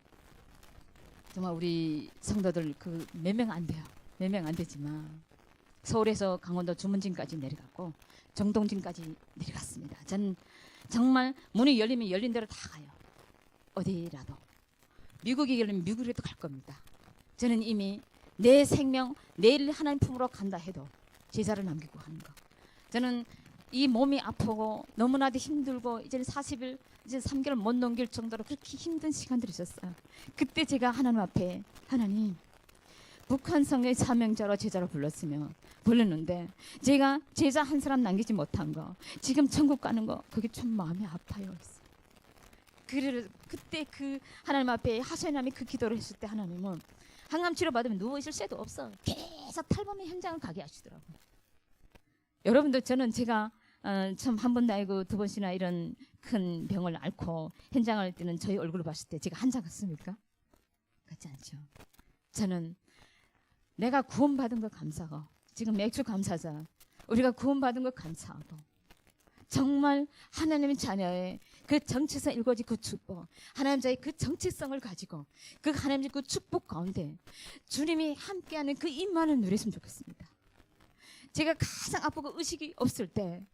정말 우리 성도들 그 몇 명 안 돼요. 몇 명 안 되지만 서울에서 강원도 주문진까지 내려갔고 정동진까지 내려갔습니다. 저는 정말 문이 열리면 열린 대로 다 가요. 어디라도. 미국이 열리면 미국에도 갈 겁니다. 저는 이미 내 생명 내일 하나님 품으로 간다 해도 제자를 남기고 하는 거. 저는 이 몸이 아프고 너무나도 힘들고 이제 40일 이제 3개월 못 넘길 정도로 그렇게 힘든 시간들이 있었어요. 그때 제가 하나님 앞에 하나님 북한 성의 사명자로 제자로 불렀는데 제가 제자 한 사람 남기지 못한 거 지금 천국 가는 거 그게 좀 마음이 아파요. 그래서 그때 그 하나님 앞에 하소연함이 그 기도를 했을 때 하나님은 항암 치료 받으면 누워있을 새도 없어. 계속 탈범의 현장을 가게 하시더라고요. 여러분들 저는 제가 참 한 번도 아니고 두 번씩이나 이런 큰 병을 앓고 현장을 뛰는 저희 얼굴을 봤을 때 제가 한장 같습니까? 같지 않죠. 저는 내가 구원받은 거 감사하고 지금 맥주 감사자 우리가 구원받은 거 감사하고 정말 하나님의 자녀의 그 정체성 일궈진 그 축복, 하나님 자의 그 정체성을 가지고 그 하나님의 그 축복 가운데 주님이 함께하는 그 임만을 누렸으면 좋겠습니다. 제가 가장 아프고 의식이 없을 때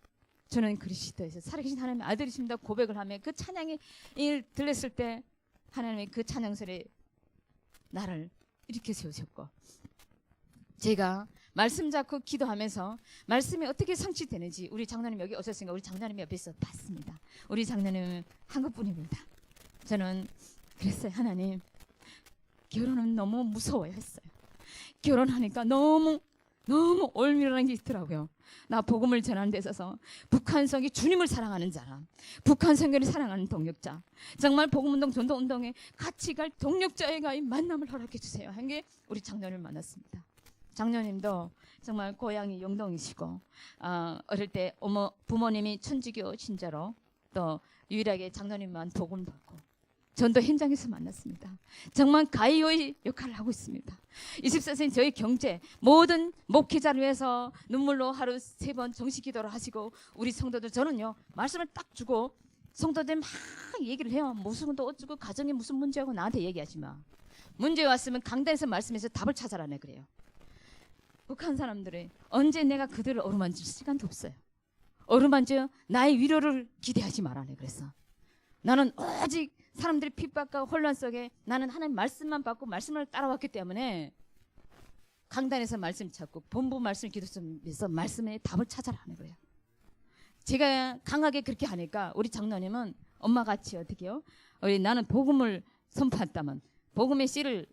저는 그리스도에서 살아계신 하나님의 아들이십니다 고백을 하며 그 찬양이 들렸을 때 하나님의 그 찬양설에 나를 이렇게 세우셨고 제가 말씀 잡고 기도하면서 말씀이 어떻게 성취되는지 우리 장로님 여기 오셨으니까 우리 장로님 옆에서 봤습니다. 우리 장로님은 한국분입니다. 저는 그랬어요. 하나님 결혼은 너무 무서워요 했어요. 결혼하니까 너무 올미라는 게 있더라고요. 나 복음을 전하는 데 있어서 북한성이 주님을 사랑하는 자라, 북한성교를 사랑하는 동력자, 정말 복음운동 전도운동에 같이 갈 동력자의 만남을 허락해 주세요 한 게 우리 장로님을 만났습니다. 장로님도 정말 고향이 영동이시고 어릴 때 부모님이 천주교 신자로 또 유일하게 장로님만 복음 받고 전도 현장에서 만났습니다. 정말 가이오의 역할을 하고 있습니다. 24세기 저희 경제 모든 목회자를 위해서 눈물로 하루 3번 정식 기도를 하시고 우리 성도들 저는요 말씀을 딱 주고 성도들 막 얘기를 해요. 무슨 또 어쩌고 가정에 무슨 문제하고 나한테 얘기하지 마. 문제 왔으면 강단에서 말씀해서 답을 찾아라네 그래요. 북한 사람들이 언제 내가 그들을 어루만질 시간도 없어요. 어루만져 나의 위로를 기대하지 말아네. 그래서 나는 오직 사람들이 핍박과 혼란 속에 나는 하나님 말씀만 받고 말씀을 따라왔기 때문에 강단에서 말씀 찾고 본부 말씀 기도에서 말씀의 답을 찾아라 하는 거예요. 제가 강하게 그렇게 하니까 우리 장로님은 엄마같이 어떻게 해요? 나는 복음을 선포했다면 복음의 씨를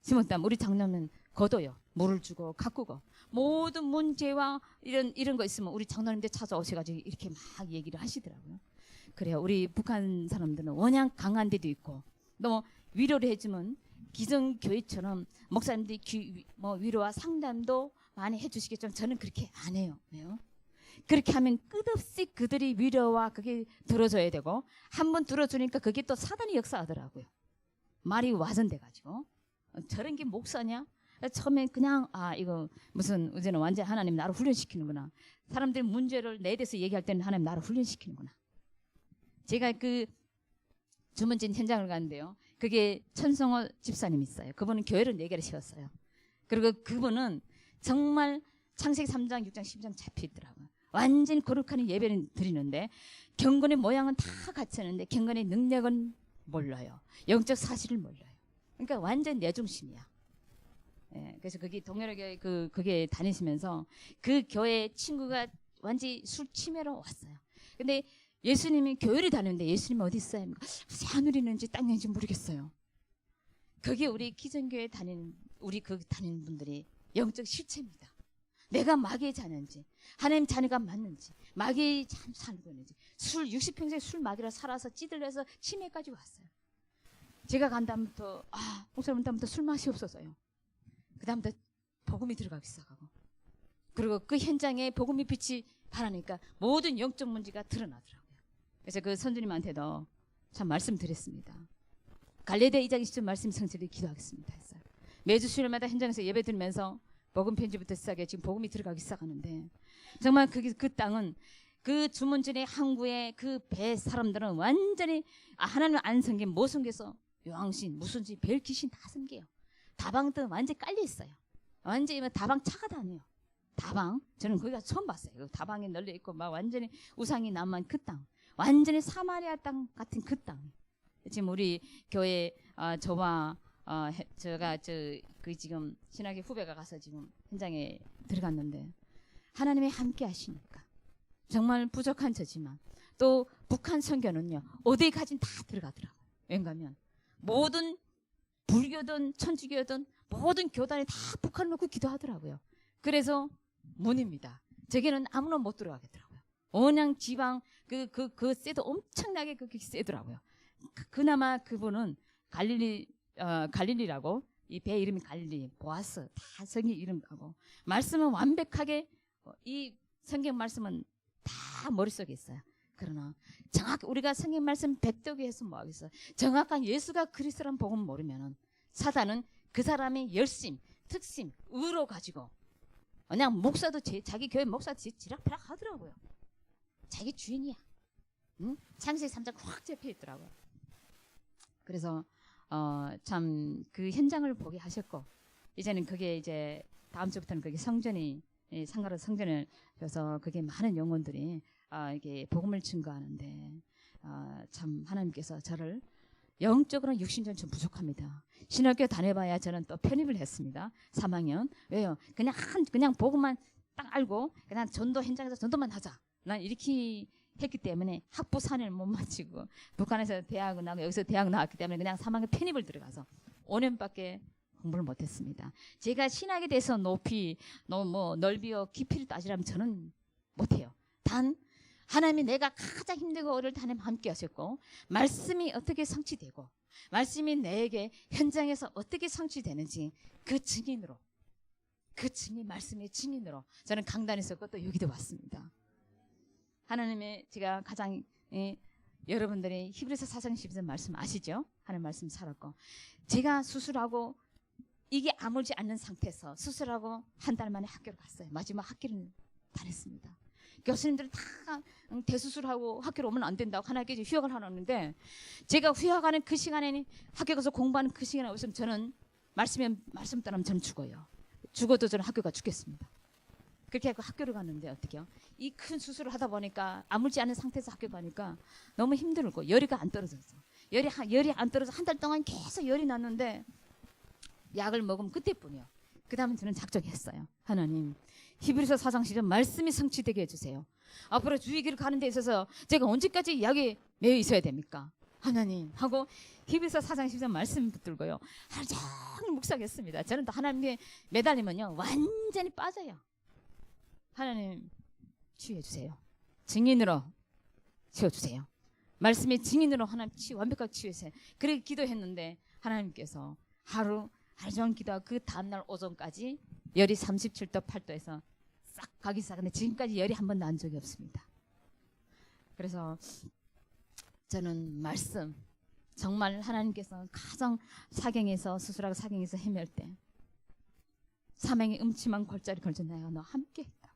심었다면 우리 장로는 거둬요. 물을 주고 가꾸고 모든 문제와 이런 거 있으면 우리 장로님들 찾아오셔가지고 이렇게 막 얘기를 하시더라고요. 그래요. 우리 북한 사람들은 워낙 강한 데도 있고 또 위로를 해주면 기성교회처럼 목사님들이 위로와 상담도 많이 해주시겠지만 저는 그렇게 안 해요. 왜요? 그렇게 하면 끝없이 그들이 위로와 그게 들어줘야 되고 한 번 들어주니까 그게 또 사단이 역사하더라고요. 말이 와전돼가지고 저런 게 목사냐? 처음엔 그냥 이거 무슨 이제는 완전 하나님 나를 훈련시키는구나. 사람들 문제를 내 대해서 얘기할 때는 하나님 나를 훈련시키는구나. 제가 그 주문진 현장을 갔는데요. 그게 천성호 집사님 있어요. 그분은 교회를 4개를 세웠어요. 그리고 그분은 정말 창세기 3장, 6장, 12장 잡혀있더라고요. 완전히 거룩한 예배를 드리는데 경건의 모양은 다 갖췄는데 경건의 능력은 몰라요. 영적 사실을 몰라요. 그러니까 완전 내 중심이야. 예, 그래서 거기 동료교회 그게 다니시면서 그 교회 친구가 완전히 술 치매로 왔어요. 근데 예수님이 교회를 다니는데 예수님 어디 있어요? 하늘에 있는지 땅에 있는지 모르겠어요. 그게 우리 기존교회 우리 다니는 분들이 영적 실체입니다. 내가 마귀의 자녀인지 하나님 자녀가 맞는지 마귀의 자녀 살고 있는지 술 60평생 술 마귀라 살아서 찌들려서 치매까지 왔어요. 제가 간 다음부터 목사님 다음부터 술 맛이 없어서요. 그 다음부터 복음이 들어가기 시작하고 그리고 그 현장에 복음의 빛이 바라니까 모든 영적 문제가 드러나더라고요. 그래서 그 선주님한테도 참 말씀드렸습니다. 갈레데 2장 20절 말씀 성취를 기도하겠습니다 했어요. 매주 수요일마다 현장에서 예배 드리면서 복음 편지부터 시작해 지금 복음이 들어가기 시작하는데 정말 그 땅은 그 주문진의 항구의 그 배 사람들은 완전히 하나님 안 섬긴 못 섬겨서 요왕신 무슨지 별 귀신 다 섬겨요. 다방도 완전히 깔려 있어요. 완전히 다방 차가 다녀요. 다방 저는 거기가 처음 봤어요. 그 다방에 널려 있고 막 완전히 우상이 남은 그 땅, 완전히 사마리아 땅 같은 그 땅. 지금 우리 교회 저와 제가 그 지금 신학의 후배가 가서 지금 현장에 들어갔는데 하나님이 함께 하시니까 정말 부족한 저지만 또 북한 선교는요 어디 가진 다 들어가더라고요. 왜냐하면 모든 불교든 천주교든 모든 교단이 다 북한을 놓고 기도하더라고요. 그래서 문입니다. 저기는 아무나 못 들어가겠더라고요. 온양 지방 그 쎄도 엄청나게 그게 세더라고요. 그나마 그분은 갈릴리라고 이 배 이름이 갈릴리, 보아스 다 성의 이름하고 말씀은 완벽하게 이 성경 말씀은 다 머릿속에 있어요. 그러나 정확히 우리가 성경 말씀 백독에서 뭐 하겠어요? 정확한 예수가 그리스도란 복음 모르면은 사단은 그 사람의 열심, 특심, 의로 가지고 그냥 목사도 자기 교회 목사도 지락펴락 하더라고요. 자기 주인이야. 응? 창세기 3장 확 잡혀 있더라고요. 그래서 참 그 현장을 보게 하셨고 이제는 그게 이제 다음 주부터는 그게 성전이 상가로 성전을 그래서 그게 많은 영혼들이 이게 복음을 증거하는데 참 하나님께서 저를 영적으로는 육신적으로는 좀 부족합니다. 신학교 다녀봐야 저는 또 편입을 했습니다. 3학년. 왜요? 그냥 복음만 딱 알고 그냥 전도 현장에서 전도만 하자. 난 이렇게 했기 때문에 학부 4년을 못 마치고 북한에서 대학을 나고 여기서 대학 나왔기 때문에 그냥 3학년 편입을 들어가서 5년밖에 공부를 못했습니다. 제가 신학에 대해서 높이 넓이요 깊이를 따지라면 저는 못해요. 단 하나님이 내가 가장 힘들고 어려울 때 하나님 함께 하셨고 말씀이 어떻게 성취되고 말씀이 내게 현장에서 어떻게 성취되는지 그 증인으로 말씀의 증인으로 저는 강단에 있었고 또 여기도 왔습니다. 하나님의 제가 가장 여러분들이 히브리서 4장 12절 말씀 아시죠? 하나님 말씀 살았고 제가 수술하고 이게 아물지 않는 상태에서 수술하고 한 달 만에 학교를 갔어요. 마지막 학기를 다녔습니다. 교수님들이 다 대수술하고 학교로 오면 안 된다고 하나님께 휴학을 하는데 제가 휴학하는 그 시간에는 학교 가서 공부하는 그 시간에 없으면 저는 말씀 따르면 저는 죽어요. 죽어도 저는 학교가 죽겠습니다. 그렇게 하고 학교를 갔는데 어떻게요? 이 큰 수술을 하다 보니까 아물지 않은 상태에서 학교 가니까 너무 힘들고 열이 안 떨어졌어. 열이 안 떨어져 한 달 동안 계속 열이 났는데 약을 먹으면 그때뿐이요. 그 다음에 저는 작정했어요. 하나님 히브리서 4장 10절 말씀이 성취되게 해주세요. 앞으로 주의기를 가는 데 있어서 제가 언제까지 약에 매여 있어야 됩니까? 하나님 하고 히브리서 4장 10절 말씀 붙들고요. 하루 종일 묵상했습니다. 저는 또 하나님께 매달리면요 완전히 빠져요. 하나님 치유해주세요. 증인으로 치워주세요. 말씀의 증인으로 하나님 완벽하게 치유해주세요. 그렇게 기도했는데 하나님께서 하루 종일 기도하고 그 다음날 오전까지 열이 37도 8도에서 싹 가기 시작하는데 지금까지 열이 한 번도 난 적이 없습니다. 그래서 저는 말씀 정말 하나님께서 가장 사경에서 수술하고 사경에서 헤맬 때 사명의 음침한 골짜기 걸쳐 내가 너 함께 했다.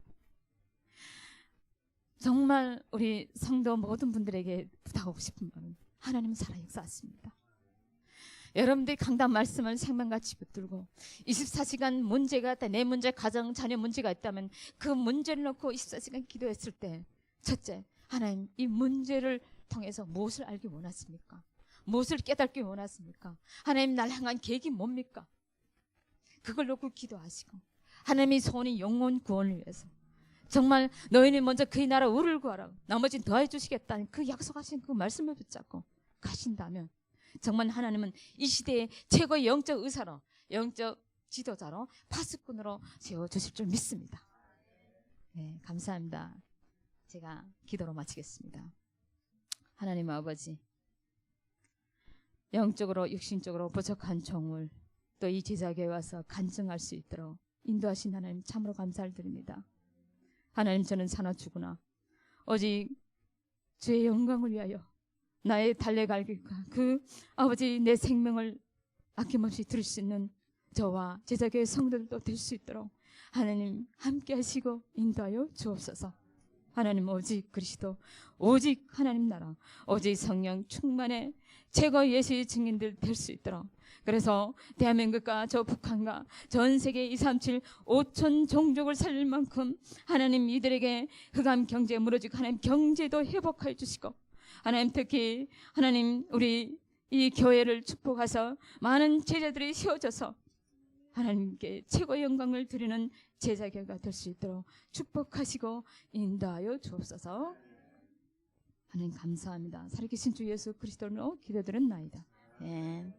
정말 우리 성도 모든 분들에게 부탁하고 싶은 말은 하나님은 살아 역사하십니다. 여러분들이 강단 말씀을 생명같이 붙들고 24시간 문제가 있다, 내 문제, 가정, 자녀 문제가 있다면 그 문제를 놓고 24시간 기도했을 때 첫째, 하나님 이 문제를 통해서 무엇을 알기 원하십니까? 무엇을 깨닫기 원하십니까? 하나님 날 향한 계획이 뭡니까? 그걸 놓고 기도하시고 하나님이 소원이 영혼 구원을 위해서 정말 너희는 먼저 그의 나라 의를 구하라, 나머지는 더해 주시겠다는 그 약속하신 그 말씀을 붙잡고 가신다면 정말 하나님은 이 시대의 최고의 영적 의사로, 영적 지도자로, 파수꾼으로 세워주실 줄 믿습니다. 네, 감사합니다. 제가 기도로 마치겠습니다. 하나님 아버지, 영적으로 육신적으로 부족한 종을 또 이 제자교에 와서 간증할 수 있도록 인도하신 하나님 참으로 감사를 드립니다. 하나님, 저는 사나 죽으나 오직 주의 영광을 위하여 나의 달래갈기가 그 아버지 내 생명을 아낌없이 들을 수 있는 저와 제자교회 성도들도 될 수 있도록 하나님 함께 하시고 인도하여 주옵소서. 하나님 오직 그리스도, 오직 하나님 나라, 오직 성령 충만의 최고 예수의 증인들 될 수 있도록, 그래서 대한민국과 저 북한과 전 세계 237 5천 종족을 살릴 만큼 하나님 이들에게 흑암 경제 무너지고 하나님 경제도 회복하여 주시고 하나님 특히 하나님 우리 이 교회를 축복하셔서 많은 제자들이 세워져서 하나님께 최고의 영광을 드리는 제자교회가 될 수 있도록 축복하시고 인도하여 주옵소서. 하나님 감사합니다. 살아계신 주 예수 그리스도로 기도드렸나이다. 네.